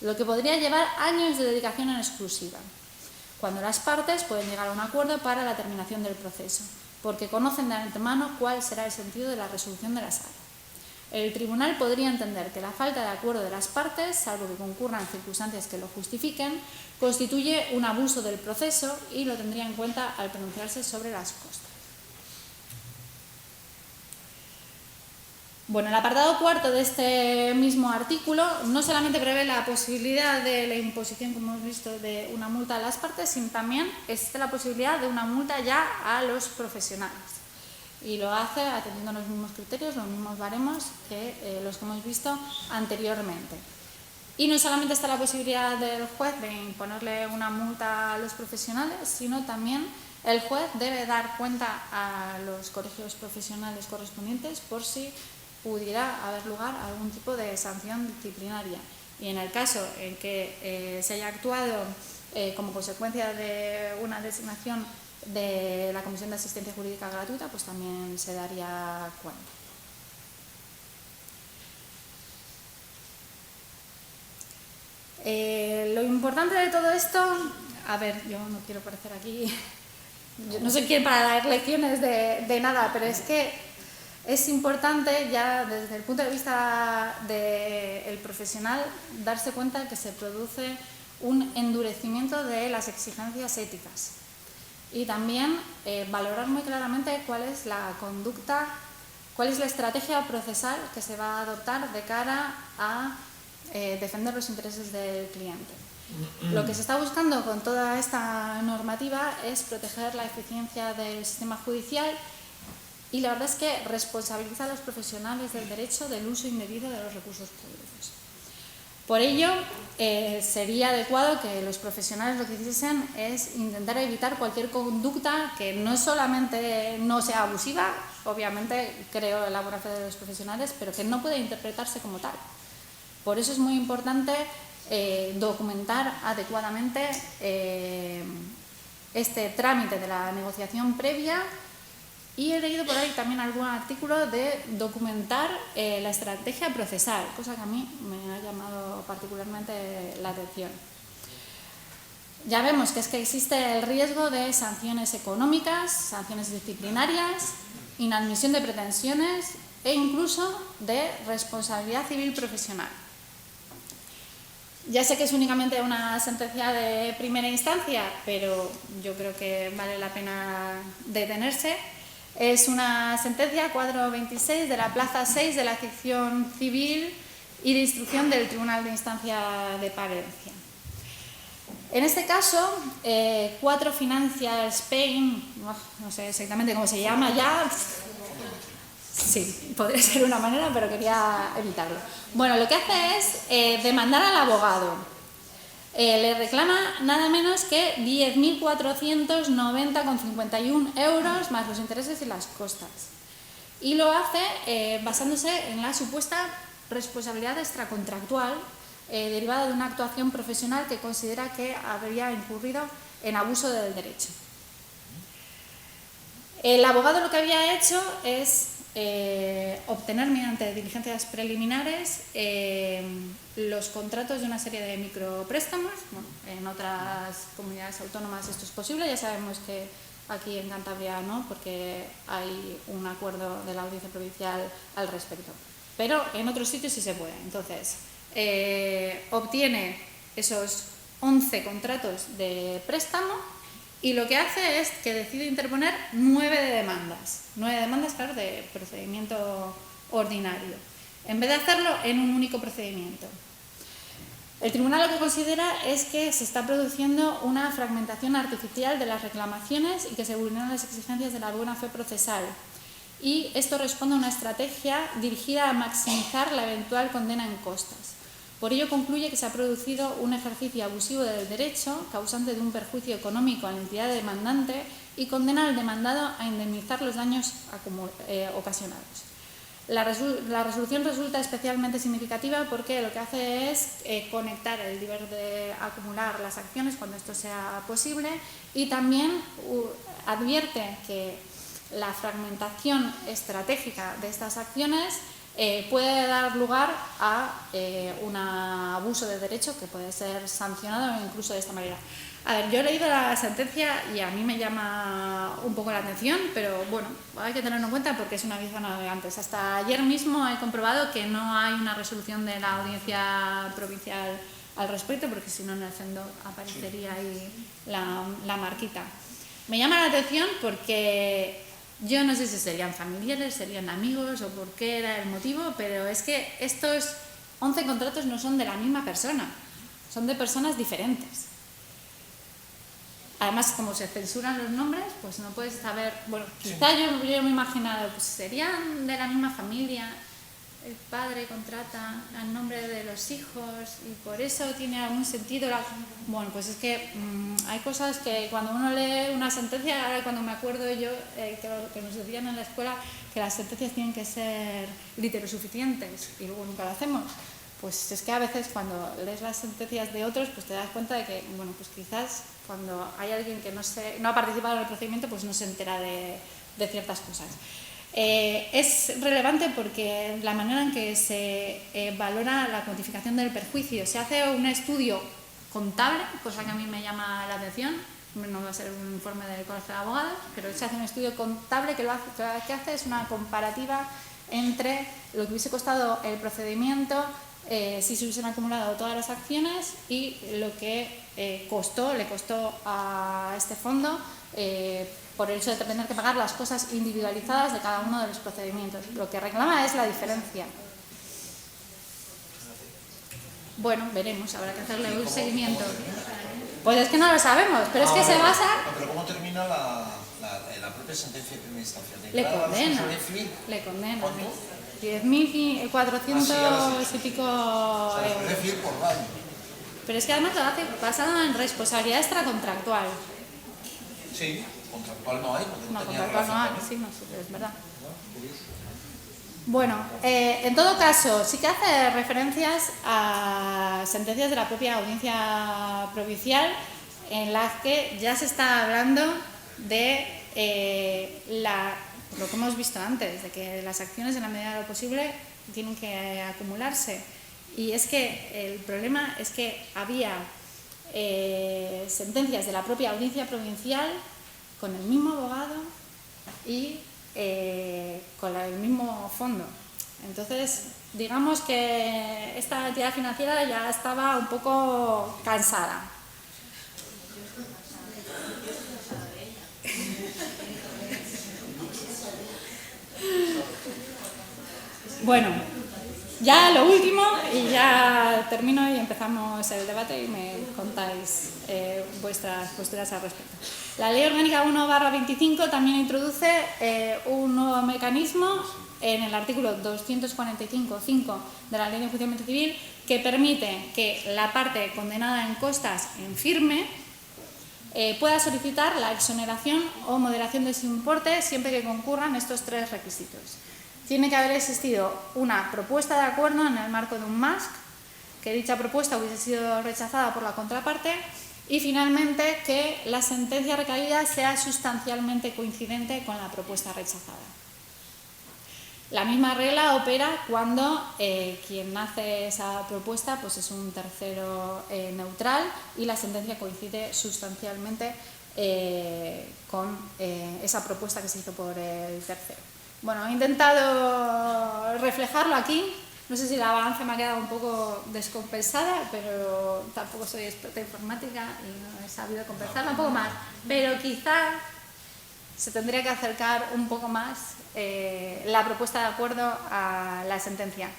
Speaker 2: lo que podría llevar años de dedicación en exclusiva, cuando las partes pueden llegar a un acuerdo para la terminación del proceso, porque conocen de antemano cuál será el sentido de la resolución de la sala. El tribunal podría entender que la falta de acuerdo de las partes, salvo que concurran circunstancias que lo justifiquen, constituye un abuso del proceso y lo tendría en cuenta al pronunciarse sobre las costas. Bueno, el apartado cuarto de este mismo artículo no solamente prevé la posibilidad de la imposición, como hemos visto, de una multa a las partes, sino también existe la posibilidad de una multa ya a los profesionales. Y lo hace atendiendo los mismos criterios, los mismos baremos que los que hemos visto anteriormente. Y no solamente está la posibilidad del juez de imponerle una multa a los profesionales, sino también el juez debe dar cuenta a los colegios profesionales correspondientes por si pudiera haber lugar a algún tipo de sanción disciplinaria. Y en el caso en que se haya actuado como consecuencia de una designación de la Comisión de Asistencia Jurídica Gratuita, pues también se daría cuenta. Lo importante de todo esto, a ver, yo no quiero parecer aquí, yo no soy quien para dar lecciones de nada, pero es que es importante ya desde el punto de vista del profesional darse cuenta que se produce un endurecimiento de las exigencias éticas y también valorar muy claramente cuál es la conducta, cuál es la estrategia procesal que se va a adoptar de cara a defender los intereses del cliente. Lo que se está buscando con toda esta normativa es proteger la eficiencia del sistema judicial y la verdad es que responsabiliza a los profesionales del derecho del uso indebido de los recursos públicos. Por ello, sería adecuado que los profesionales lo que hiciesen es intentar evitar cualquier conducta que no solamente no sea abusiva, obviamente creo en la buena fe de los profesionales, pero que no puede interpretarse como tal. Por eso es muy importante documentar adecuadamente este trámite de la negociación previa. Y he leído por ahí también algún artículo de documentar la estrategia procesal, cosa que a mí me ha llamado particularmente la atención. Ya vemos que es que existe el riesgo de sanciones económicas, sanciones disciplinarias, inadmisión de pretensiones e incluso de responsabilidad civil profesional. Ya sé que es únicamente una sentencia de primera instancia, pero yo creo que vale la pena detenerse. Es una sentencia 426 de la plaza 6 de la sección civil y de instrucción del Tribunal de Instancia de Palencia. En este caso, 4 Financial Spain, no sé exactamente cómo se llama ya, sí, podría ser una manera, pero quería evitarlo. Bueno, lo que hace es demandar al abogado. Le reclama nada menos que 10.490,51 euros más los intereses y las costas. Y lo hace basándose en la supuesta responsabilidad extracontractual derivada de una actuación profesional que considera que habría incurrido en abuso del derecho. El abogado lo que había hecho es obtener mediante diligencias preliminares los contratos de una serie de micropréstamos. Bueno, en otras comunidades autónomas esto es posible, ya sabemos que aquí en Cantabria no, porque hay un acuerdo de la Audiencia Provincial al respecto, pero en otros sitios sí se puede. Entonces, obtiene esos 11 contratos de préstamo y lo que hace es que decide interponer 9 demandas, claro, de procedimiento ordinario, en vez de hacerlo en un único procedimiento. El tribunal lo que considera es que se está produciendo una fragmentación artificial de las reclamaciones y que se vulneran las exigencias de la buena fe procesal. Y esto responde a una estrategia dirigida a maximizar la eventual condena en costas. Por ello concluye que se ha producido un ejercicio abusivo del derecho, causante de un perjuicio económico a la entidad demandante, y condena al demandado a indemnizar los daños ocasionados. La resolución resulta especialmente significativa porque lo que hace es conectar el deber de acumular las acciones cuando esto sea posible y también advierte que la fragmentación estratégica de estas acciones puede dar lugar a un abuso de derecho que puede ser sancionado incluso de esta manera. A ver, yo he leído la sentencia y a mí me llama un poco la atención, pero bueno, hay que tenerlo en cuenta porque es una aviso navegantes. Hasta ayer mismo he comprobado que no hay una resolución de la Audiencia Provincial al respecto, porque si no en el fondo aparecería ahí la marquita. Me llama la atención porque yo no sé si serían familiares, serían amigos o por qué era el motivo, pero es que estos 11 contratos no son de la misma persona, son de personas diferentes. Además, como se censuran los nombres, pues no puedes saber... Bueno, quizá yo me he imaginado, pues serían de la misma familia, el padre contrata al nombre de los hijos y por eso tiene algún sentido. Bueno, pues es que hay cosas que cuando uno lee una sentencia, ahora cuando me acuerdo yo, que nos decían en la escuela que las sentencias tienen que ser literosuficientes y luego nunca lo hacemos. Pues es que a veces cuando lees las sentencias de otros, pues te das cuenta de que, bueno, pues quizás cuando hay alguien que no ha participado en el procedimiento, pues no se entera de ciertas cosas. Es relevante porque la manera en que se valora la cuantificación del perjuicio, se hace un estudio contable, cosa que a mí me llama la atención, no va a ser un informe del Colegio de Abogados, pero se hace un estudio contable que lo que hace es una comparativa entre lo que hubiese costado el procedimiento si se hubiesen acumulado todas las acciones y lo que le costó a este fondo por el hecho de tener que pagar las cosas individualizadas de cada uno de los procedimientos. Lo que reclama es la diferencia. Bueno, veremos, habrá que hacerle un seguimiento. Pues es que no lo sabemos, pero es que se basa...
Speaker 3: Pero ¿cómo termina la propia sentencia de primera instancia?
Speaker 2: Le condena. ¿Cuánto? 10.400 y pico euros.
Speaker 3: Decir por daño.
Speaker 2: Pero es que además lo hace basado en responsabilidad extracontractual.
Speaker 3: Sí, contractual no hay.
Speaker 2: No, contractual no hay, sí, no, es verdad. Bueno, en todo caso, sí que hace referencias a sentencias de la propia Audiencia Provincial en las que ya se está hablando de lo que hemos visto antes, de que las acciones en la medida de lo posible tienen que acumularse. Y es que el problema es que había sentencias de la propia Audiencia Provincial con el mismo abogado y con el mismo fondo. Entonces, digamos que esta entidad financiera ya estaba un poco cansada. Bueno, ya lo último y ya termino y empezamos el debate y me contáis vuestras posturas al respecto. La Ley Orgánica 1/25 también introduce un nuevo mecanismo en el artículo 245.5 de la Ley de Enjuiciamiento Civil que permite que la parte condenada en costas en firme pueda solicitar la exoneración o moderación de su importe siempre que concurran estos tres requisitos. Tiene que haber existido una propuesta de acuerdo en el marco de un MASC, que dicha propuesta hubiese sido rechazada por la contraparte y finalmente que la sentencia recaída sea sustancialmente coincidente con la propuesta rechazada. La misma regla opera cuando quien hace esa propuesta pues es un tercero neutral y la sentencia coincide sustancialmente con esa propuesta que se hizo por el tercero. Bueno, he intentado reflejarlo aquí. No sé si la avance me ha quedado un poco descompensada, pero tampoco soy experta en informática y no he sabido compensarla un poco más. Pero quizá se tendría que acercar un poco más la propuesta de acuerdo a la sentencia.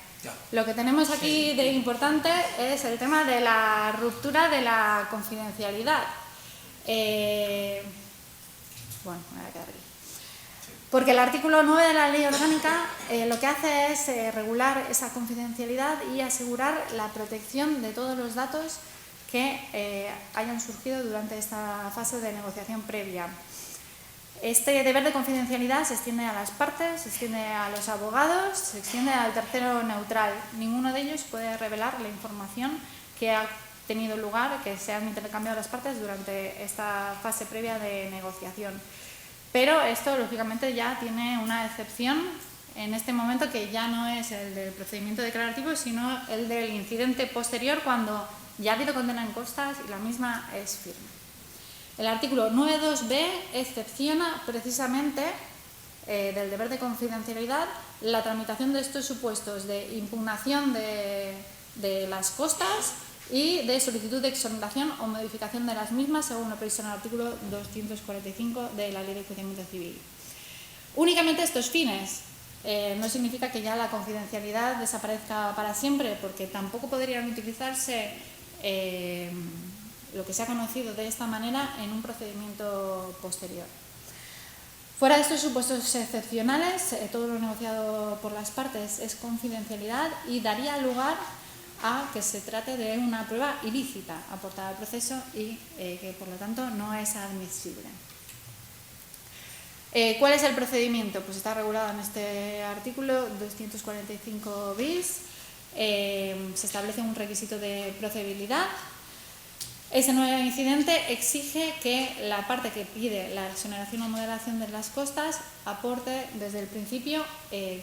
Speaker 2: Lo que tenemos aquí de importante es el tema de la ruptura de la confidencialidad. Bueno, me voy a quedar aquí. Porque el artículo 9 de la Ley Orgánica lo que hace es regular esa confidencialidad y asegurar la protección de todos los datos que hayan surgido durante esta fase de negociación previa. Este deber de confidencialidad se extiende a las partes, se extiende a los abogados, se extiende al tercero neutral. Ninguno de ellos puede revelar la información que ha tenido lugar, que se han intercambiado las partes durante esta fase previa de negociación. Pero esto, lógicamente, ya tiene una excepción en este momento, que ya no es el del procedimiento declarativo, sino el del incidente posterior, cuando ya ha habido condena en costas y la misma es firme. El artículo 9.2b excepciona precisamente del deber de confidencialidad la tramitación de estos supuestos de impugnación de las costas y de solicitud de exoneración o modificación de las mismas, según lo previsto en el artículo 245 de la Ley de Enjuiciamiento Civil. Únicamente estos fines. No significa que ya la confidencialidad desaparezca para siempre, porque tampoco podrían utilizarse lo que se ha conocido de esta manera en un procedimiento posterior. Fuera de estos supuestos excepcionales, todo lo negociado por las partes es confidencialidad y daría lugar a que se trate de una prueba ilícita aportada al proceso y que, por lo tanto, no es admisible. ¿Cuál es el procedimiento? Pues está regulado en este artículo 245 bis. Se establece un requisito de procedibilidad. Ese nuevo incidente exige que la parte que pide la exoneración o moderación de las costas aporte desde el principio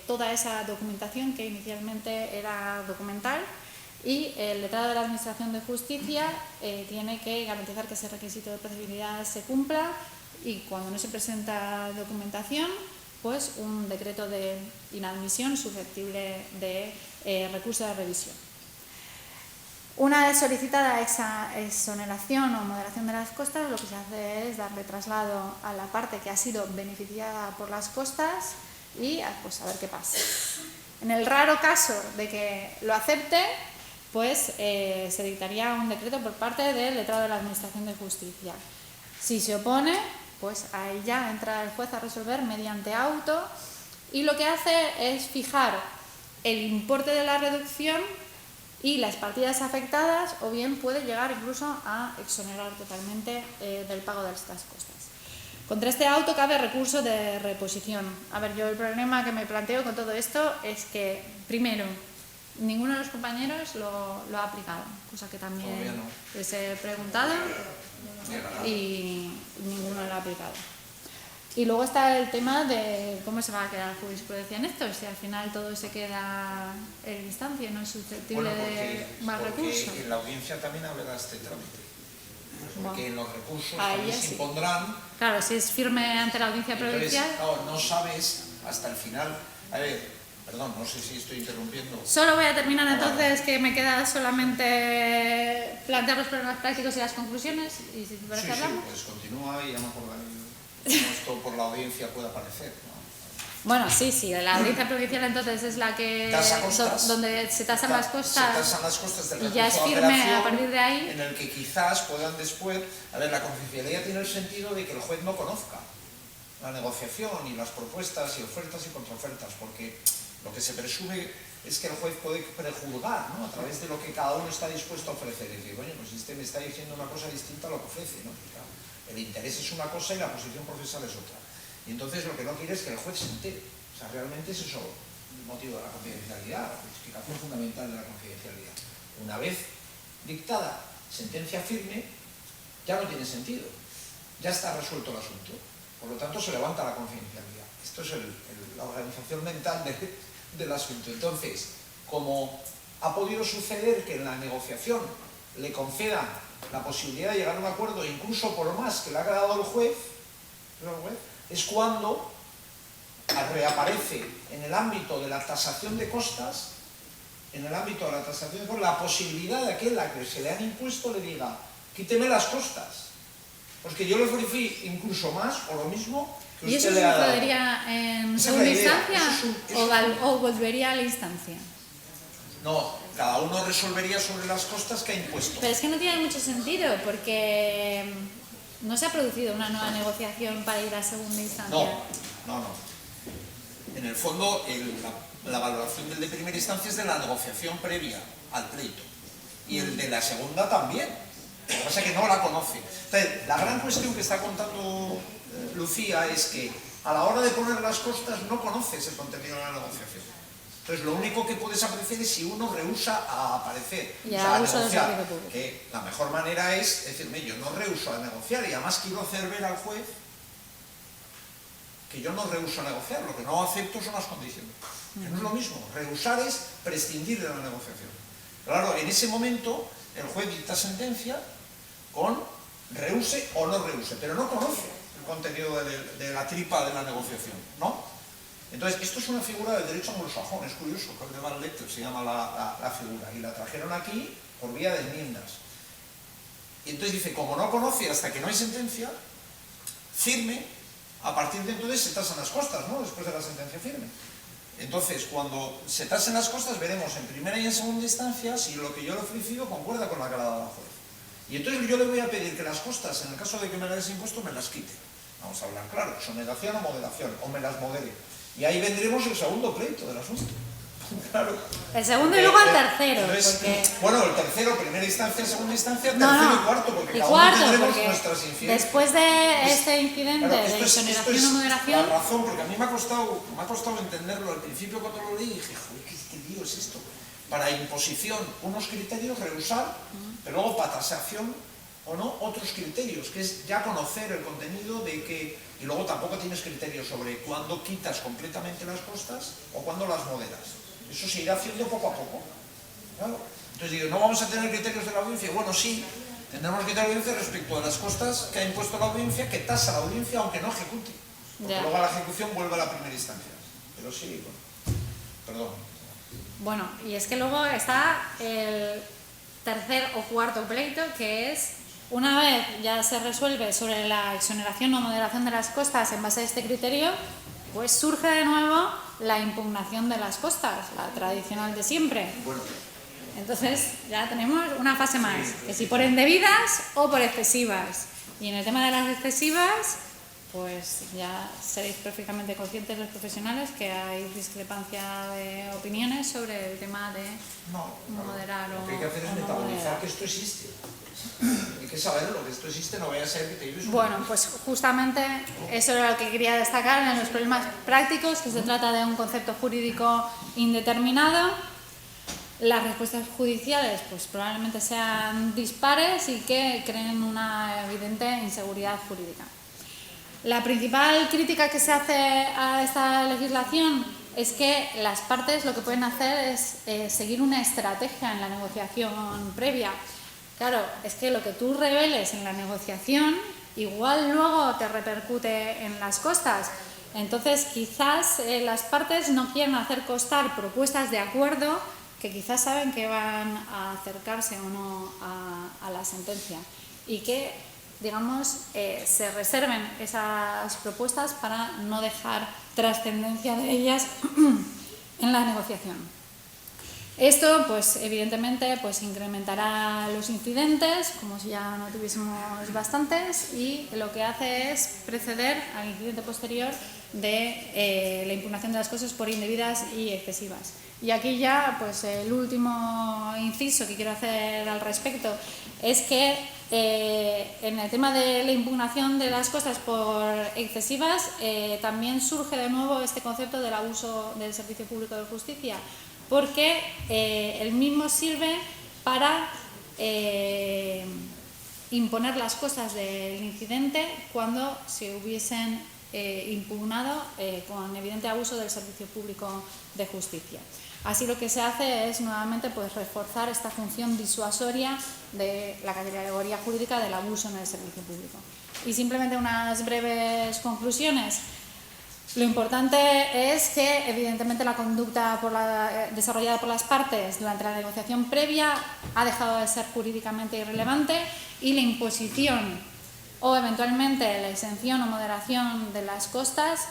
Speaker 2: toda esa documentación que inicialmente era documental, y el letrado de la Administración de Justicia tiene que garantizar que ese requisito de procedibilidad se cumpla, y cuando no se presenta documentación, pues un decreto de inadmisión susceptible de recurso de revisión. Una vez solicitada esa exoneración o moderación de las costas, lo que se hace es darle traslado a la parte que ha sido beneficiada por las costas y pues a ver qué pasa. En el raro caso de que lo acepte, pues se dictaría un decreto por parte del letrado de la Administración de Justicia. Si se opone, pues ahí ya entra el juez a resolver mediante auto, y lo que hace es fijar el importe de la reducción y las partidas afectadas, o bien puede llegar incluso a exonerar totalmente del pago de estas costas. Contra este auto cabe recurso de reposición. A ver, yo el problema que me planteo con todo esto es que, primero, ninguno de los compañeros lo ha aplicado, cosa que también les he preguntado y ninguno lo ha aplicado. Y luego está el tema de cómo se va a quedar la jurisprudencia en esto, si al final todo se queda en instancia, no es susceptible de más recursos.
Speaker 1: Porque en la audiencia también habrá este trámite, porque en los recursos
Speaker 2: ahí
Speaker 1: también se impondrán.
Speaker 2: Claro, si es firme ante la audiencia provincial.
Speaker 1: Entonces, no sabes hasta el final. A ver, perdón, no sé si estoy interrumpiendo.
Speaker 2: Solo voy a terminar entonces, que me queda solamente plantear los problemas prácticos y las conclusiones, y si te parece hablamos.
Speaker 1: Sí, pues continúa y ya me acordaré cómo esto por la audiencia puede aparecer, ¿no?
Speaker 2: Bueno, sí, la audiencia provincial entonces es la que donde se tasan las costas.
Speaker 1: Se tasan las costas del recurso
Speaker 2: y ya es firme a partir de ahí.
Speaker 1: En el que quizás puedan después. A ver, la confidencialidad tiene el sentido de que el juez no conozca la negociación y las propuestas y ofertas y contraofertas, porque lo que se presume es que el juez puede prejuzgar, ¿no?, a través de lo que cada uno está dispuesto a ofrecer. Y decir, coño, pues este me está diciendo una cosa distinta a lo que ofrece, ¿no? Porque, claro, el interés es una cosa y la posición procesal es otra. Y entonces lo que no quiere es que el juez se entere. O sea, realmente es eso el motivo de la confidencialidad, la justificación fundamental de la confidencialidad. Una vez dictada sentencia firme, ya no tiene sentido. Ya está resuelto el asunto. Por lo tanto, se levanta la confidencialidad. Esto es la organización mental del asunto. Entonces, como ha podido suceder que en la negociación le concedan la posibilidad de llegar a un acuerdo, incluso por más que le ha dado el juez, es cuando reaparece en el ámbito de la tasación de costas, la posibilidad de que a que se le han impuesto le diga, quíteme las costas, porque yo le ofrecí incluso más o lo mismo que
Speaker 2: ¿Y
Speaker 1: usted
Speaker 2: eso
Speaker 1: le
Speaker 2: se
Speaker 1: ha dado.
Speaker 2: podría en segunda instancia o volvería a la instancia?
Speaker 1: No, cada uno resolvería sobre las costas que ha impuesto.
Speaker 2: Pero es que no tiene mucho sentido, porque no se ha producido una nueva negociación para ir a segunda instancia.
Speaker 1: No. En el fondo, la valoración del de primera instancia es de la negociación previa al pleito. Y el de la segunda también. Lo que pasa es que no la conoce. Entonces, la gran cuestión que está contando Lucía es que a la hora de poner las costas no conoces el contenido de la negociación. Entonces, lo único que puedes apreciar es si uno rehúsa a aparecer,
Speaker 2: y
Speaker 1: a
Speaker 2: uso del
Speaker 1: negociar.
Speaker 2: servicio público.
Speaker 1: Que la mejor manera es decirme, yo no rehuso a negociar, y además quiero hacer ver al juez que yo no rehuso a negociar, lo que no acepto son las condiciones. Que no es lo mismo, rehusar es prescindir de la negociación. Claro, en ese momento el juez dicta sentencia con rehuse o no rehuse, pero no conoce el contenido de la tripa de la negociación, ¿no? Entonces, esto es una figura del derecho anglosajón, es curioso, que de Van Lecter se llama la figura, y la trajeron aquí por vía de enmiendas. Y entonces dice, como no conoce hasta que no hay sentencia firme, a partir de entonces se tasan las costas, ¿no? Después de la sentencia firme. Entonces, cuando se tasen las costas, veremos en primera y en segunda instancia si lo que yo le he ofrecido concuerda con la que le ha dado la juez. Y entonces yo le voy a pedir que las costas, en el caso de que me las haya impuesto, me las quite. Vamos a hablar claro, exoneración o moderación, o me las modere. Y ahí vendremos el segundo pleito del asunto. Claro.
Speaker 2: El segundo y luego el tercero.
Speaker 1: Entonces,
Speaker 2: porque...
Speaker 1: Bueno, el tercero, primera instancia, segunda instancia,
Speaker 2: No,
Speaker 1: tercero
Speaker 2: no,
Speaker 1: y cuarto, porque
Speaker 2: y
Speaker 1: cada
Speaker 2: cuarto,
Speaker 1: uno tendremos
Speaker 2: porque
Speaker 1: nuestras incidencias.
Speaker 2: después de este incidente
Speaker 1: Claro,
Speaker 2: de exoneración o moderación...
Speaker 1: La razón, porque a mí me ha costado entenderlo. Al principio cuando lo leí dije, joder, ¿qué lío es esto? Para imposición, unos criterios, rehusar, pero luego para tasación o no, otros criterios, que es ya conocer el contenido de que... Y luego tampoco tienes criterios sobre cuándo quitas completamente las costas o cuándo las moderas. Eso se irá haciendo poco a poco. Claro. Entonces digo, ¿no vamos a tener criterios de la audiencia? Bueno, sí, tendremos criterios de audiencia respecto a las costas que ha impuesto la audiencia, que tasa la audiencia aunque no ejecute. Porque luego a la ejecución vuelve a la primera instancia. Pero sí, bueno, perdón.
Speaker 2: Bueno, y es que luego está el tercer o cuarto pleito, que es, una vez ya se resuelve sobre la exoneración o moderación de las costas en base a este criterio, pues surge de nuevo la impugnación de las costas, la tradicional de siempre. Entonces ya tenemos una fase más, que si por indebidas o por excesivas. Y en el tema de las excesivas, pues ya seréis perfectamente conscientes los profesionales que hay discrepancia de opiniones sobre el tema de moderar o no.
Speaker 1: Lo que hay que hacer es metabolizar que esto existe. Hay que saberlo, que esto existe, no vaya a ser que te lleves un...
Speaker 2: Bueno, pues justamente eso era lo que quería destacar en los problemas prácticos, que se trata de un concepto jurídico indeterminado. Las respuestas judiciales pues probablemente sean dispares y que creen una evidente inseguridad jurídica. La principal crítica que se hace a esta legislación es que las partes lo que pueden hacer es seguir una estrategia en la negociación previa. Claro, es que lo que tú reveles en la negociación igual luego te repercute en las costas. Entonces, quizás las partes no quieren hacer constar propuestas de acuerdo que quizás saben que van a acercarse o no a la sentencia y que, digamos, se reserven esas propuestas para no dejar trascendencia de ellas en la negociación. Esto, pues, evidentemente, pues, incrementará los incidentes, como si ya no tuviésemos bastantes, y lo que hace es preceder al incidente posterior de la impugnación de las cosas por indebidas y excesivas. Y aquí ya, pues, el último inciso que quiero hacer al respecto es que en el tema de la impugnación de las cosas por excesivas también surge de nuevo este concepto del abuso del servicio público de justicia, porque el mismo sirve para imponer las cosas del incidente cuando se hubiesen impugnado con evidente abuso del servicio público de justicia. Así lo que se hace es nuevamente pues, reforzar esta función disuasoria de la categoría jurídica del abuso en el servicio público. Y simplemente unas breves conclusiones. Lo importante es que, evidentemente, la conducta desarrollada por las partes durante la negociación previa ha dejado de ser jurídicamente irrelevante y la imposición o, eventualmente, la exención o moderación de las costas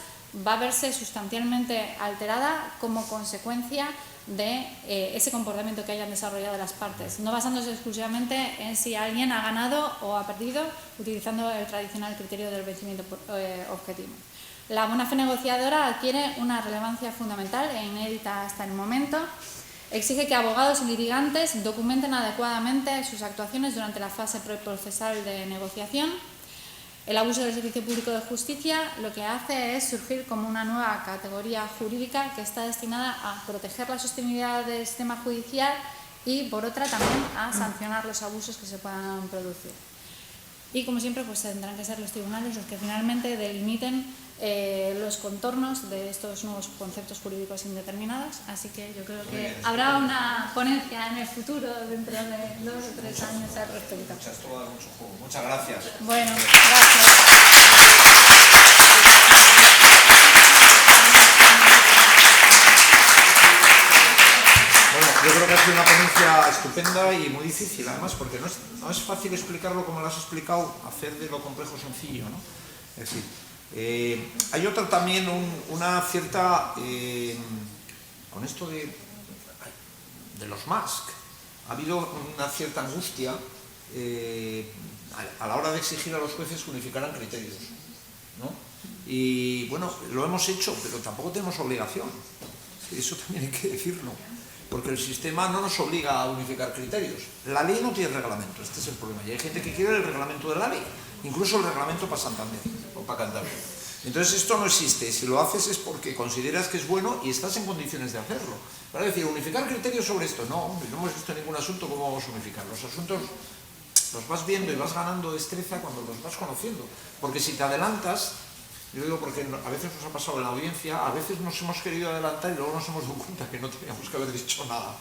Speaker 2: va a verse sustancialmente alterada como consecuencia de ese comportamiento que hayan desarrollado las partes, no basándose exclusivamente en si alguien ha ganado o ha perdido utilizando el tradicional criterio del vencimiento objetivo. La buena fe negociadora adquiere una relevancia fundamental e inédita hasta el momento Exige que abogados y litigantes documenten adecuadamente sus actuaciones durante la fase preprocesal de negociación. El abuso del servicio público de justicia lo que hace es surgir como una nueva categoría jurídica que está destinada a proteger la sostenibilidad del sistema judicial y, por otra, también a sancionar los abusos que se puedan producir. Y, como siempre, pues tendrán que ser los tribunales los que finalmente delimiten los contornos de estos nuevos conceptos jurídicos indeterminados. Así que yo creo que habrá una ponencia en el futuro, dentro de 2 o 3 años al respecto.
Speaker 3: Muchas gracias.
Speaker 2: Bueno, gracias.
Speaker 1: Yo creo que ha sido una ponencia estupenda y muy difícil, además, porque no es fácil explicarlo como lo has explicado, hacer de lo complejo sencillo, ¿no? Es decir, hay otra también, una cierta, con esto de los MASC, ha habido una cierta angustia a la hora de exigir a los jueces que unificaran criterios, ¿no? Y bueno, lo hemos hecho, pero tampoco tenemos obligación, eso también hay que decirlo. Porque el sistema no nos obliga a unificar criterios. La ley no tiene reglamento, este es el problema. Y hay gente que quiere el reglamento de la ley, incluso el reglamento para Santander o para Cantabria. Entonces esto no existe. Si lo haces es porque consideras que es bueno y estás en condiciones de hacerlo. Para decir, unificar criterios sobre esto, no hemos visto ningún asunto, ¿cómo vamos a unificar? Los asuntos los vas viendo y vas ganando destreza cuando los vas conociendo. Porque si te adelantas, yo digo porque a veces nos ha pasado en la audiencia, a veces nos hemos querido adelantar y luego nos hemos dado cuenta que no teníamos que haber dicho nada.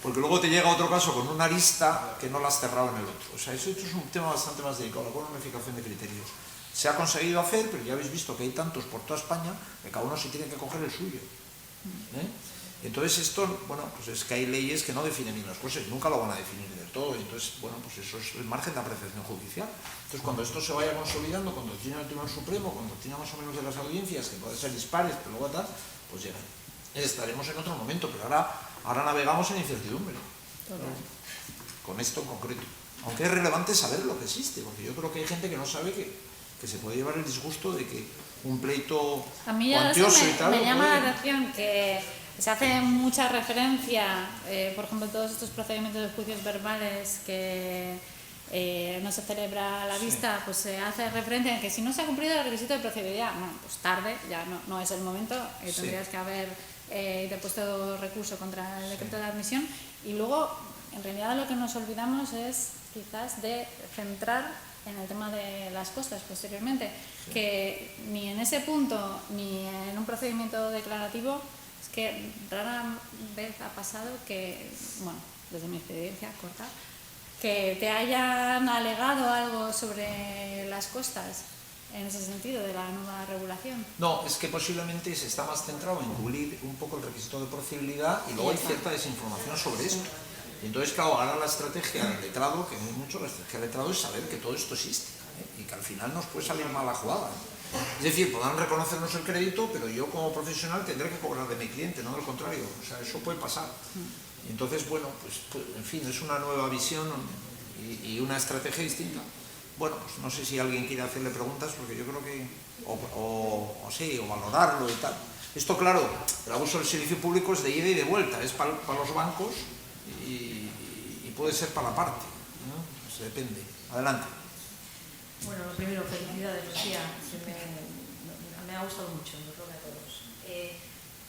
Speaker 1: Porque luego te llega otro caso con una arista que no la has cerrado en el otro. O sea, eso es un tema bastante más delicado, la unificación de criterios. Se ha conseguido hacer, pero ya habéis visto que hay tantos por toda España que cada uno se tiene que coger el suyo. Entonces esto, bueno, pues es que hay leyes que no definen bien las cosas, nunca lo van a definir del todo, y entonces, bueno, pues eso es el margen de apreciación judicial. Entonces cuando esto se vaya consolidando, cuando tiene el Tribunal Supremo, cuando tiene más o menos de las audiencias, que puede ser dispares, pero luego tal, pues llegan. Estaremos en otro momento, pero ahora navegamos en incertidumbre. Con esto en concreto. Aunque es relevante saber lo que existe, porque yo creo que hay gente que no sabe que se puede llevar el disgusto de que un pleito cuantioso y tal...
Speaker 2: Me llama la atención que se hace mucha referencia, por ejemplo, todos estos procedimientos de juicios verbales que no se celebra a la vista, pues se hace referencia en que si no se ha cumplido el requisito de procedibilidad, bueno, pues tarde, ya no es el momento, tendrías que haber interpuesto recurso contra el decreto de admisión. Y luego, en realidad, lo que nos olvidamos es quizás de centrar en el tema de las costas posteriormente, que ni en ese punto ni en un procedimiento declarativo, es que rara vez ha pasado que, bueno, desde mi experiencia corta, que te hayan alegado algo sobre las costas en ese sentido de la nueva regulación.
Speaker 1: No, es que posiblemente se está más centrado en cubrir un poco el requisito de procedibilidad y luego hay cierta desinformación sobre esto. Y entonces, claro, ahora la estrategia del letrado, que no es mucho, la estrategia del letrado es saber que todo esto existe, y que al final nos puede salir mal la jugada. Es decir, podrán reconocernos el crédito, pero yo como profesional tendré que cobrar de mi cliente, no del contrario. O sea, eso puede pasar. Y entonces, bueno, pues en fin, es una nueva visión y una estrategia distinta. Bueno, pues no sé si alguien quiere hacerle preguntas, porque yo creo que, o valorarlo y tal. Esto, claro, el abuso del servicio público es de ida y de vuelta, es para los bancos y puede ser para la parte, ¿no? Pues depende. Adelante.
Speaker 4: Bueno, lo primero, felicidades, Lucía. Me ha gustado mucho, yo creo que a todos.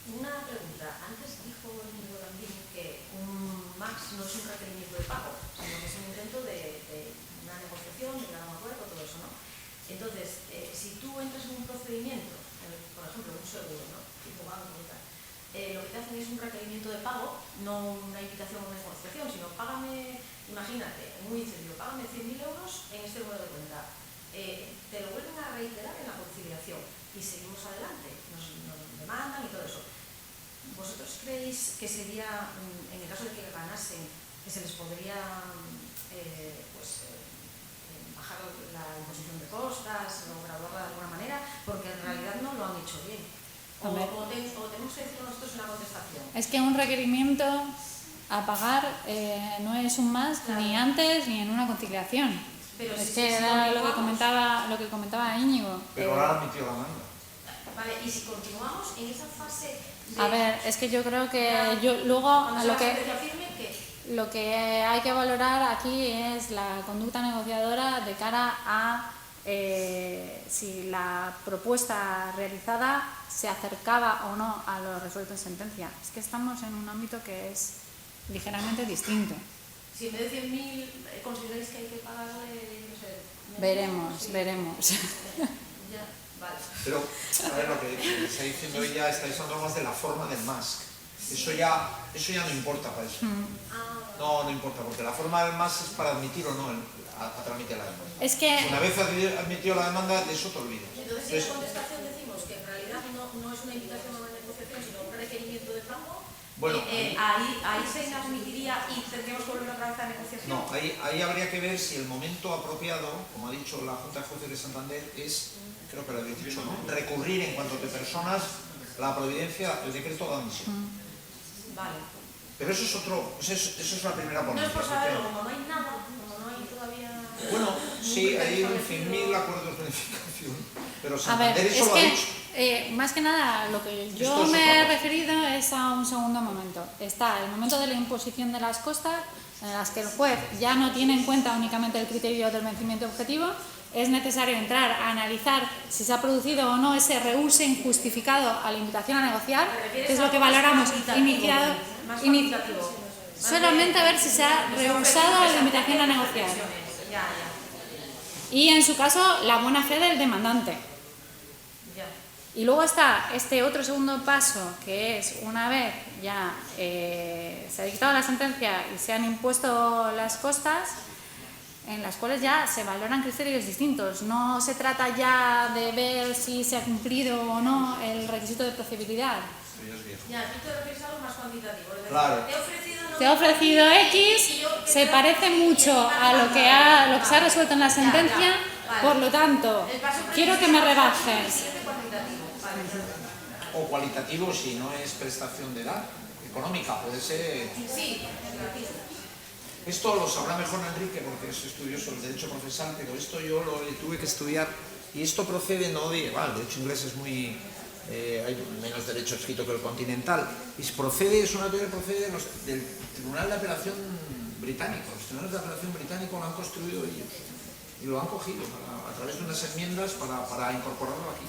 Speaker 4: Una pregunta. Antes dijo Íñigo también que un MAX no es un requerimiento de pago, sino que es un intento de una negociación, de llegar a un acuerdo, todo eso, ¿no? Entonces, si tú entras en un procedimiento, por ejemplo, un seguro, ¿no? Tipo banco y tal, lo que te hacen es un requerimiento de pago, no una invitación a una negociación, sino págame, imagínate, muy sencillo, págame 100.000 euros en este número de cuenta. Te lo vuelven a reiterar en la conciliación y seguimos adelante, nos demandan y todo eso. ¿Vosotros creéis que sería, en el caso de que ganasen, que se les podría bajar la imposición de costas o graduarla de alguna manera? Porque en realidad no lo han hecho bien. O tenemos que decir nosotros una contestación.
Speaker 2: Es que un requerimiento a pagar no es un más, claro, ni antes ni en una conciliación. Pero es que era lo que comentaba Íñigo.
Speaker 1: Pero ahora han admitido la mano.
Speaker 4: Vale, y si continuamos en esa fase de...
Speaker 2: A ver, es que yo creo que luego
Speaker 4: cuando
Speaker 2: lo
Speaker 4: la
Speaker 2: que...
Speaker 4: sentencia firme, ¿qué?
Speaker 2: Lo que hay que valorar aquí es la conducta negociadora de cara a si la propuesta realizada se acercaba o no a lo resuelto en sentencia. Es que estamos en un ámbito que es ligeramente distinto.
Speaker 4: Si en vez de 100.000 consideráis que hay que pagarle, no sé...
Speaker 2: Veremos,
Speaker 4: sí.
Speaker 2: veremos.
Speaker 4: Ya, vale.
Speaker 1: Pero, a ver, lo que está diciendo ella, estáis hablando más de la forma del MASC. Eso ya no importa para eso. No importa, porque la forma del MASC es para admitir o no a tramitar la demanda.
Speaker 2: Es que...
Speaker 1: Una vez admitido la demanda, de eso te olvidas.
Speaker 4: Entonces, en la contestación decimos que en realidad no es una invitación a una negociación, sino un requerimiento de pago.
Speaker 1: Bueno,
Speaker 4: ahí se admitiría y tendríamos que volver otra vez a negociación.
Speaker 1: No, ahí habría que ver si el momento apropiado, como ha dicho la Junta de Jueces de Santander, es, creo que lo habéis dicho, ¿no? Recurrir en cuanto te personas la providencia, el decreto de admisión.
Speaker 4: Vale.
Speaker 1: Pero eso es otro, pues eso es la primera
Speaker 4: No
Speaker 1: ponencia.
Speaker 4: es por saberlo, como no hay nada, como no hay todavía...
Speaker 1: Bueno, sí, hay 100.000 acuerdos de unificación, pero
Speaker 2: A ver,
Speaker 1: Santander eso
Speaker 2: es
Speaker 1: lo ha dicho.
Speaker 2: que más que nada lo que yo
Speaker 1: Esto es
Speaker 2: me
Speaker 1: otra
Speaker 2: he
Speaker 1: cosa.
Speaker 2: referido es a un segundo momento. Está el momento de la imposición de las costas, en las que el juez ya no tiene en cuenta únicamente el criterio del vencimiento objetivo. Es necesario entrar a analizar si se ha producido o no ese rehúse injustificado a la invitación a negociar, que es lo que valoramos iniciado, solamente a ver si se ha rehusado a la invitación a negociar. Y en su caso, la buena fe del demandante. Y luego está este otro segundo paso, que es una vez ya se ha dictado la sentencia y se han impuesto las costas, en las cuales ya se valoran criterios distintos. No se trata ya de ver si se ha cumplido o no el requisito de procedibilidad.
Speaker 4: Ya, aquí te refieres a algo más cuantitativo. Es decir,
Speaker 1: Claro.
Speaker 4: te
Speaker 2: he ofrecido X, se parece mucho a lo que se ha resuelto en la sentencia, por lo tanto, quiero que me rebajes.
Speaker 1: O cualitativo si no es prestación de edad, económica, puede ser...
Speaker 4: Sí,
Speaker 1: Esto lo sabrá mejor Enrique porque es estudioso del derecho procesal, pero esto yo lo tuve que estudiar y esto procede no de... Bueno, el derecho inglés es muy... hay menos derecho escrito que el continental. Y es una teoría que procede del Tribunal de Apelación británico. Los tribunales de apelación británico lo han construido ellos y lo han cogido a través de unas enmiendas para incorporarlo aquí.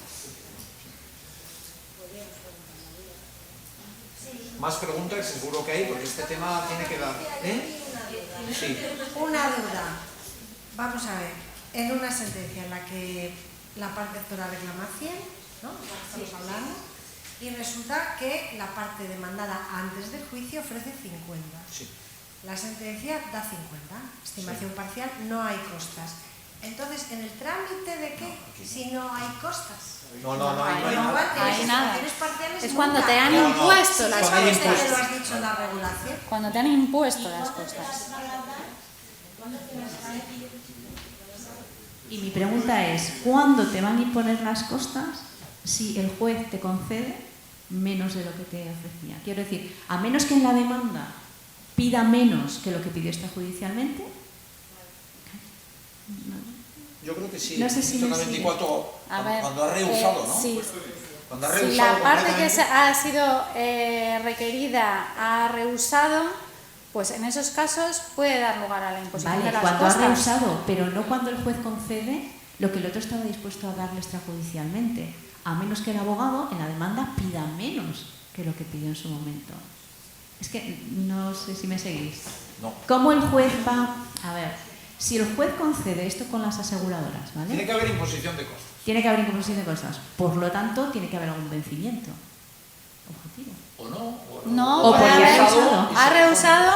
Speaker 1: Más preguntas seguro que hay porque este tema tiene que dar... Sí.
Speaker 5: Una duda. Vamos a ver. En una sentencia en la que la parte actora reclama 100, ¿no? Estamos hablando. Y resulta que la parte demandada antes del juicio ofrece 50.
Speaker 1: Sí.
Speaker 5: La sentencia da 50. Estimación parcial, no hay costas. Entonces, ¿en el trámite de qué? Si no hay costas.
Speaker 1: No hay
Speaker 2: Hay nada.
Speaker 5: Estimaciones parciales
Speaker 2: Es cuando
Speaker 5: nunca.
Speaker 2: te han impuesto las
Speaker 1: Cuando hay
Speaker 2: costas.
Speaker 5: Usted lo has dicho en la regulación.
Speaker 2: Cuando te han impuesto las costas.
Speaker 6: Y mi pregunta es, ¿cuándo te van a imponer las costas si el juez te concede menos de lo que te ofrecía? Quiero decir, a menos que en la demanda pida menos que lo que pidió extrajudicialmente.
Speaker 1: Yo creo que sí.
Speaker 6: No sé si me sigue.
Speaker 1: 24,
Speaker 2: A ver,
Speaker 1: cuando ha rehusado, ¿no?
Speaker 2: Sí.
Speaker 1: Cuando ha
Speaker 2: Si
Speaker 1: rehusado
Speaker 2: la parte que
Speaker 1: completamente.
Speaker 2: ha sido requerida ha rehusado, pues en esos casos puede dar lugar a la imposición
Speaker 6: Vale,
Speaker 2: de las
Speaker 6: cuando ha
Speaker 2: costas.
Speaker 6: rehusado, pero no cuando el juez concede lo que el otro estaba dispuesto a darle extrajudicialmente, a menos que el abogado en la demanda pida menos que lo que pidió en su momento. Es que no sé si me seguís.
Speaker 1: No.
Speaker 6: ¿Cómo el juez va? A ver, si el juez concede esto con las aseguradoras, ¿vale?
Speaker 1: Tiene que haber imposición de costas.
Speaker 6: Tiene que haber imposición de costas. Por lo tanto, tiene que haber algún vencimiento objetivo.
Speaker 1: ¿O no?
Speaker 2: No,
Speaker 6: O
Speaker 2: puede
Speaker 6: por
Speaker 2: haber-
Speaker 6: rehusado.
Speaker 2: ha rehusado,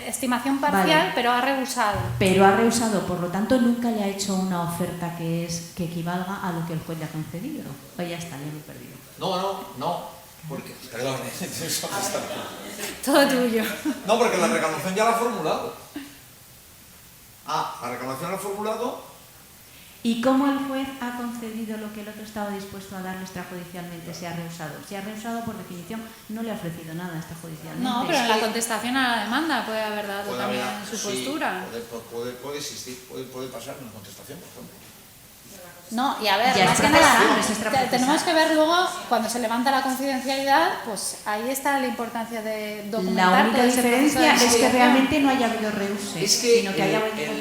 Speaker 2: estimación parcial,
Speaker 6: Vale.
Speaker 2: pero ha rehusado.
Speaker 6: Pero ha rehusado, por lo tanto, nunca le ha hecho una oferta que equivalga a lo que el juez le ha concedido. Pues ya está, ya me he perdido.
Speaker 1: No. Porque, perdón, eso no está.
Speaker 2: Todo tuyo.
Speaker 1: No, porque la reclamación ya la ha formulado. La reclamación la ha formulado.
Speaker 6: ¿Y cómo el juez ha concedido lo que el otro estaba dispuesto a darle extrajudicialmente? Se ha rehusado. Se ha rehusado, por definición, no le ha ofrecido nada extrajudicialmente.
Speaker 2: No, pero en la contestación a la demanda puede haber dado
Speaker 1: Puede
Speaker 2: también
Speaker 1: haber-
Speaker 2: su
Speaker 1: sí,
Speaker 2: postura.
Speaker 1: puede existir, puede pasar en la contestación, por ejemplo.
Speaker 2: No, y a ver,
Speaker 6: Ya
Speaker 2: más
Speaker 6: está
Speaker 2: que nada,
Speaker 6: procesado, es extraprocesado.
Speaker 2: tenemos que ver luego, cuando se levanta la confidencialidad, pues ahí está la importancia de documentar.
Speaker 6: La única
Speaker 2: todo ese proceso de
Speaker 6: diferencia es que
Speaker 2: investigación.
Speaker 6: realmente no haya habido reuse,
Speaker 1: Es que
Speaker 6: sino que haya habido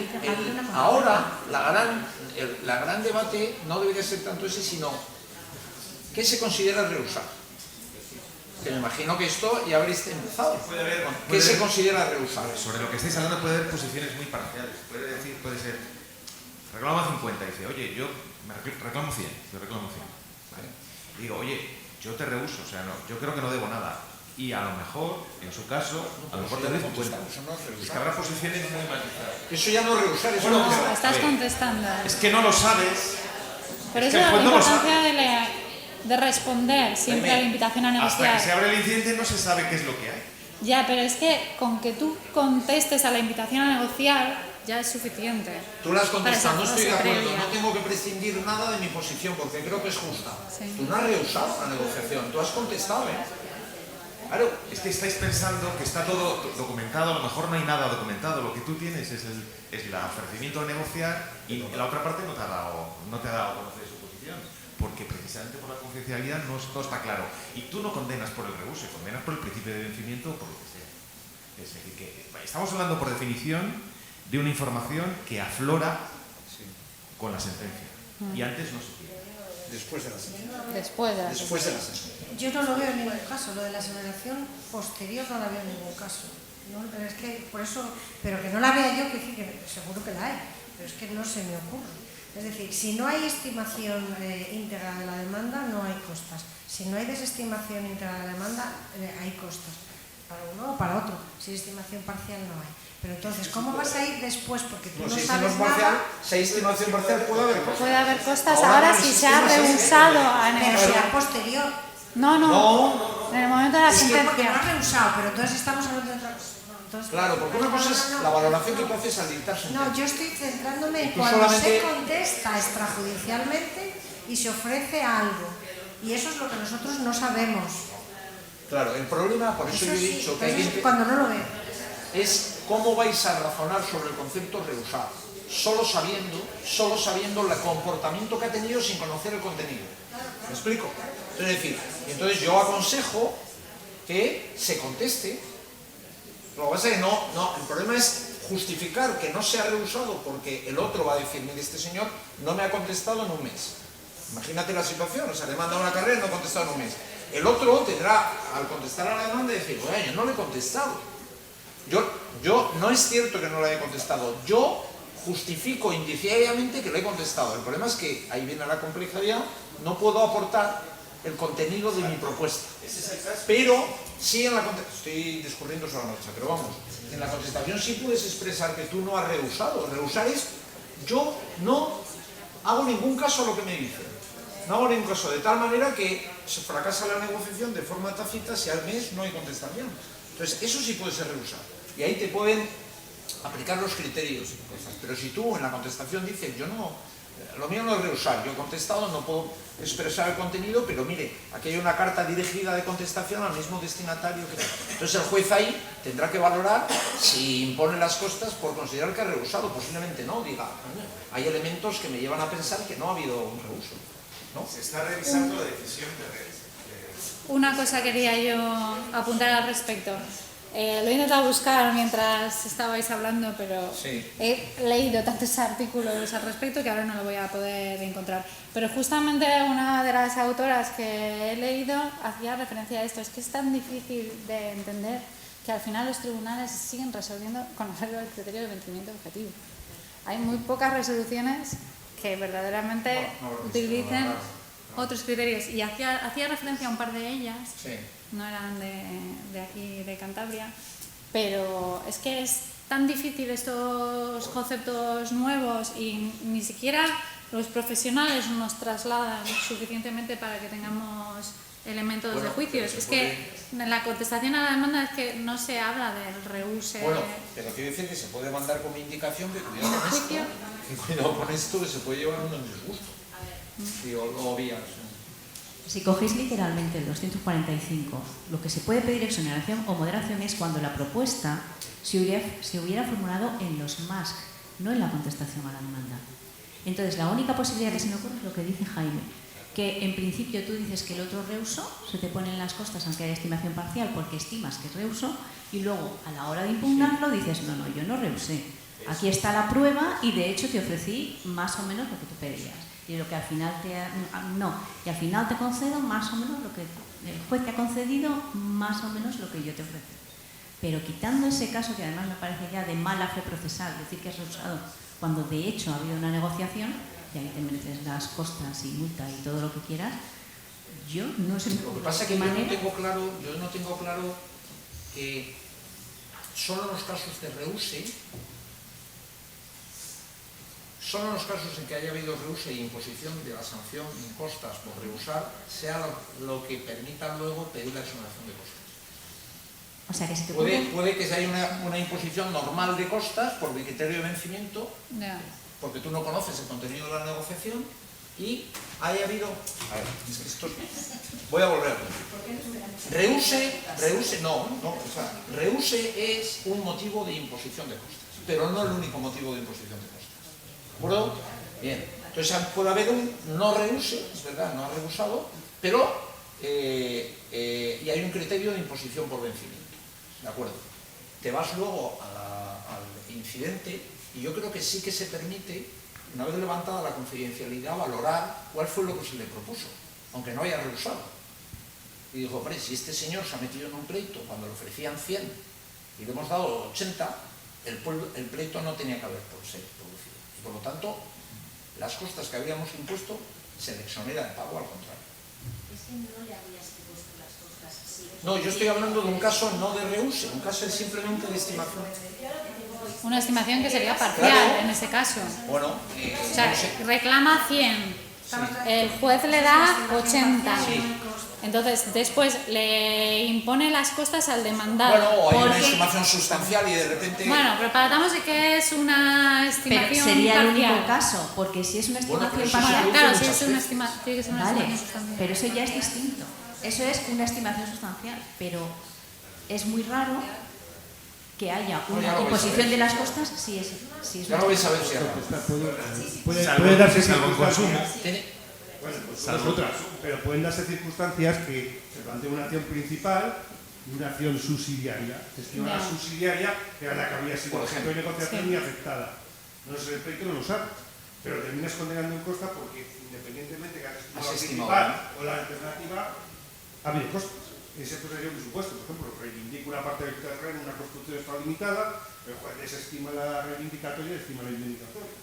Speaker 6: una
Speaker 1: ahora la gran debate no debería ser tanto ese, sino ¿qué se considera reusar? Que me imagino que esto ya habréis empezado. ¿Qué se considera reusar?
Speaker 7: Sobre lo que estáis hablando puede haber posiciones muy parciales. Puede ser, reclama 50, dice, oye, yo reclamo 100, yo reclamo 100. ¿Vale? Digo, oye, yo te rehuso, o sea, no, yo creo que no debo nada. Y a lo mejor, en su caso, a lo mejor te doy 50. Es que habrá posiciones muy matizadas.
Speaker 1: Eso ya no es reusar, eso
Speaker 2: No,
Speaker 1: no es
Speaker 2: estás contestando.
Speaker 7: Es que no lo sabes.
Speaker 2: Por
Speaker 7: Es
Speaker 2: eso
Speaker 7: que el
Speaker 2: la
Speaker 7: juez no lo
Speaker 2: importancia de responder siempre a la invitación a
Speaker 7: Hasta
Speaker 2: negociar.
Speaker 7: que se abre el incidente no se sabe qué es lo que hay.
Speaker 2: Ya, pero es que con que tú contestes a la invitación a negociar ya es suficiente.
Speaker 1: Tú la has
Speaker 2: Para esa
Speaker 1: contestado, no estoy de
Speaker 2: fase
Speaker 1: acuerdo,
Speaker 2: previa.
Speaker 1: no tengo que prescindir nada de mi posición porque creo que es justa.
Speaker 2: Sí.
Speaker 1: Tú no has rehusado la negociación, tú has contestado, ¿eh? Claro,
Speaker 7: Es que estáis pensando que está todo documentado, a lo mejor no hay nada documentado. Lo que tú tienes es el ofrecimiento de negociar y la otra parte no te ha dado a conocer su posición. Porque precisamente por la confidencialidad no está claro. Y tú no condenas por el rehúse, condenas por el principio de vencimiento o por lo que sea. Es decir, que estamos hablando por definición de una información que aflora con la sentencia. Y antes no se tiene.
Speaker 1: después de la sentencia.
Speaker 2: Después de la
Speaker 1: Después de la sentencia.
Speaker 5: Yo no lo veo en ningún caso, lo de la aseveración posterior no la veo en ningún caso. ¿No? Pero es que por eso, pero que no la vea yo, que seguro que la hay, pero es que no se me ocurre. Es decir, si no hay estimación íntegra de la demanda, no hay costas. Si no hay desestimación íntegra de la demanda, hay costas. Para uno o para otro. Si hay estimación parcial, no hay. Pero entonces, ¿cómo vas a ir después? Porque tú no
Speaker 1: si
Speaker 5: sabes
Speaker 1: parcial,
Speaker 5: nada.
Speaker 1: si hay estimación parcial, puede haber cosas.
Speaker 2: Puede haber costas
Speaker 1: Ahora,
Speaker 2: ahora
Speaker 1: pero
Speaker 2: si
Speaker 1: el
Speaker 2: se ha
Speaker 1: sistema se
Speaker 2: rehusado a
Speaker 5: Pero será
Speaker 2: negociar.
Speaker 5: posterior.
Speaker 2: No. En el momento de la
Speaker 5: Es que porque no
Speaker 2: sentencia.
Speaker 5: has rehusado, pero entonces estamos hablando de otra cosa. Entonces,
Speaker 1: Claro, porque una cosa es la valoración que tú haces al dictar
Speaker 5: No,
Speaker 1: sentencia.
Speaker 5: yo estoy centrándome en
Speaker 1: Tú
Speaker 5: cuando
Speaker 1: solamente-
Speaker 5: se contesta extrajudicialmente y se ofrece algo. Y eso es lo que nosotros no sabemos.
Speaker 1: Claro, el problema, por eso yo he
Speaker 5: sí,
Speaker 1: dicho que
Speaker 5: pero
Speaker 1: hay
Speaker 5: eso es
Speaker 1: que
Speaker 5: cuando no lo veo.
Speaker 1: es cómo vais a razonar sobre el concepto rehusar, solo sabiendo el comportamiento que ha tenido sin conocer el contenido. ¿Me explico? Es decir, entonces yo aconsejo que se conteste. Lo que pasa es que el problema es justificar que no se ha rehusado porque el otro va a decir, mire, este señor no me ha contestado en un mes. Imagínate la situación, o sea, le manda una carrera y no ha contestado en un mes. El otro tendrá, al contestar a la demanda, decir, oye, yo no le he contestado. Yo no es cierto que no le haya contestado, yo justifico indiciariamente que le he contestado. El problema es que, ahí viene la complejidad, no puedo aportar el contenido de mi propuesta. Pero sí en la contestación, estoy discurriendo sobre la marcha, pero vamos, en la contestación sí puedes expresar que tú no has rehusado. Rehusar es, yo no hago ningún caso a lo que me dicen. No hago ningún caso, de tal manera que se fracasa la negociación de forma tácita si al mes no hay contestación. Entonces, eso sí puede ser rehusar. Y ahí te pueden aplicar los criterios y cosas. Pero si tú en la contestación dices, yo no, lo mío no es rehusar, yo he contestado, no puedo expresar el contenido, pero mire, aquí hay una carta dirigida de contestación al mismo destinatario que... Entonces el juez ahí tendrá que valorar si impone las costas por considerar que ha rehusado. Posiblemente no, diga, hay elementos que me llevan a pensar que no ha habido un rehuso, ¿no?
Speaker 7: Se está revisando la decisión de
Speaker 2: Una cosa quería yo apuntar al respecto. Lo he intentado buscar mientras estabais hablando, pero
Speaker 1: Sí.
Speaker 2: he leído tantos artículos al respecto que ahora no lo voy a poder encontrar. Pero justamente una de las autoras que he leído hacía referencia a esto. Es que es tan difícil de entender que al final los tribunales siguen resolviendo con arreglo al criterio de vencimiento objetivo. Hay muy pocas resoluciones que verdaderamente utilicen otros criterios. Y hacía referencia a un par de ellas.
Speaker 1: Sí.
Speaker 2: No eran de aquí, de Cantabria, pero es que es tan difícil estos conceptos nuevos y ni siquiera los profesionales nos trasladan suficientemente para que tengamos elementos de juicio. Es que en la contestación a la demanda es que no se habla del rehuse.
Speaker 1: Bueno, pero quiero decir que se puede mandar como indicación que cuidado
Speaker 2: ¿En el
Speaker 1: con esto,
Speaker 2: juicio?
Speaker 1: que cuidado con esto que se puede llevar uno en disgusto. Digo, lo vías.
Speaker 6: Si cogéis literalmente el 245, lo que se puede pedir exoneración o moderación es cuando la propuesta se hubiera formulado en los MASC, no en la contestación a la demanda. Entonces, la única posibilidad que se me ocurre es lo que dice Jaime, que en principio tú dices que el otro reuso se te pone en las costas aunque haya estimación parcial porque estimas que es reuso, y luego a la hora de impugnarlo dices, no, yo no reusé. Aquí está la prueba y de hecho te ofrecí más o menos lo que tú pedías. Y lo que al final al final te concedo más o menos lo que el juez te ha concedido, más o menos lo que yo te ofrecí. Pero quitando ese caso, que además me parece ya de mala fe procesal, decir que has rehusado cuando de hecho ha habido una negociación, y ahí te mereces las costas y multa y todo lo que quieras, yo no sé.
Speaker 1: Lo que pasa es que yo no tengo claro que solo en los casos de reuse, solo en los casos en que haya habido reuse y imposición de la sanción en costas por rehusar, sea lo que permita luego pedir la exoneración de costas.
Speaker 6: O sea, que si te
Speaker 1: puede que haya una imposición normal de costas por criterio de vencimiento, porque tú no conoces el contenido de la negociación, y haya habido... A ver, voy a volver. Reuse es un motivo de imposición de costas, pero no el único motivo de imposición de costas. ¿De acuerdo? Bien. Entonces puede haber un no reuse, es verdad, no ha rehusado, pero y hay un criterio de imposición por vencimiento. ¿De acuerdo? Te vas luego al incidente y yo creo que sí que se permite, una vez levantada la confidencialidad, valorar cuál fue lo que se le propuso, aunque no haya rehusado. Y dijo, hombre, si este señor se ha metido en un pleito cuando le ofrecían 100 y le hemos dado 80, el pleito no tenía que haber ser producido. Y por lo tanto, las costas que habíamos impuesto se le exonera de pago, al contrario.
Speaker 4: Es que no le habías impuesto las costas así.
Speaker 1: No, yo estoy hablando de un caso no de reuse, un caso es simplemente de estimación.
Speaker 2: Una estimación que sería parcial,
Speaker 1: claro,
Speaker 2: en ese caso.
Speaker 1: Bueno,
Speaker 2: O sea,
Speaker 1: no sé.
Speaker 2: reclama 100, el juez le da 80.
Speaker 1: Sí.
Speaker 2: Entonces, después le impone las costas al demandado.
Speaker 1: Bueno, o hay una estimación sustancial y de repente...
Speaker 2: Bueno, pero partamos de que es una
Speaker 6: Pero
Speaker 2: estimación
Speaker 6: sería el
Speaker 2: parcial.
Speaker 6: único caso, porque si es una
Speaker 1: Bueno,
Speaker 6: estimación
Speaker 1: pero eso
Speaker 6: parcial...
Speaker 1: se
Speaker 2: Claro,
Speaker 1: muchas
Speaker 2: si es una
Speaker 1: veces.
Speaker 2: estimación, tiene que ser una
Speaker 6: Vale,
Speaker 2: estimación sustancial.
Speaker 6: pero eso ya es distinto. Eso es una estimación sustancial, pero es muy raro que haya
Speaker 1: No, ya
Speaker 6: una
Speaker 1: lo vais a
Speaker 6: imposición
Speaker 1: ver.
Speaker 6: de las costas si es
Speaker 1: Ya lo vais a ver si ahora.
Speaker 8: Puede darse
Speaker 7: salvo el consumo.
Speaker 8: Bueno, pues otras, pero pueden darse circunstancias que se plantea una acción principal y una acción subsidiaria. Gestiona la subsidiaria, que era la que había sido
Speaker 1: Por
Speaker 8: objeto de
Speaker 1: ejemplo.
Speaker 8: negociación y afectada. No es el pleito, no lo sabe, pero terminas condenando en costa porque independientemente que hayas estimado la principal o la alternativa, ha habido costas. Ese pues sería un supuesto, por ejemplo, reivindica una parte del terreno, una construcción extralimitada, el juez desestima la reivindicatoria y estima la indemnizatoria.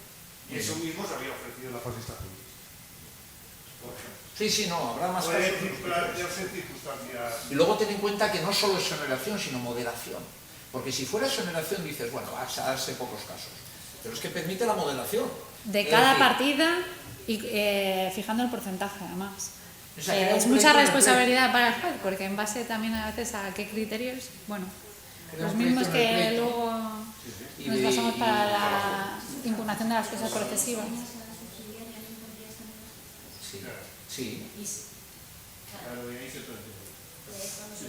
Speaker 8: Y eso mismo se había ofrecido en la fase estatal.
Speaker 1: Sí, no, habrá más
Speaker 8: Puede
Speaker 1: casos.
Speaker 8: plantearse circunstancias.
Speaker 1: Y luego ten en cuenta que no solo es exoneración, sino moderación. Porque si fuera exoneración dices, bueno, vas a darse pocos casos. Pero es que permite la moderación.
Speaker 2: De
Speaker 1: Es
Speaker 2: cada
Speaker 1: decir,
Speaker 2: partida y fijando el porcentaje, además.
Speaker 1: O sea, crea
Speaker 2: Es
Speaker 1: un
Speaker 2: mucha
Speaker 1: pleito de
Speaker 2: responsabilidad para el juez, porque en base también a veces a qué criterios, bueno,
Speaker 1: Crea
Speaker 2: los
Speaker 1: un pleito
Speaker 2: mismos
Speaker 1: en el
Speaker 2: que
Speaker 1: pleito.
Speaker 2: luego
Speaker 1: Y
Speaker 2: nos
Speaker 1: de-
Speaker 2: basamos para la impugnación de las cosas procesivas.
Speaker 1: Sí.
Speaker 8: Claro, y ahí se puede hacer.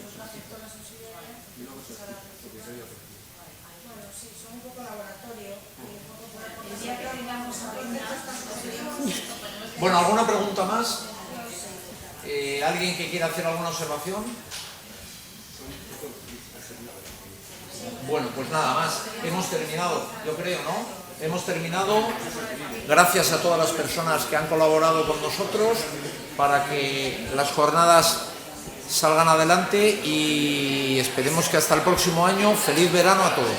Speaker 5: Bueno, sí, son un poco laboratorio y un poco por
Speaker 4: El día que tengamos
Speaker 1: Bueno, ¿alguna pregunta más? ¿Alguien que quiera hacer alguna observación? Bueno, pues nada más. Hemos terminado, yo creo, ¿no? Hemos terminado. Gracias a todas las personas que han colaborado con nosotros para que las jornadas salgan adelante y esperemos que hasta el próximo año. Feliz verano a todos.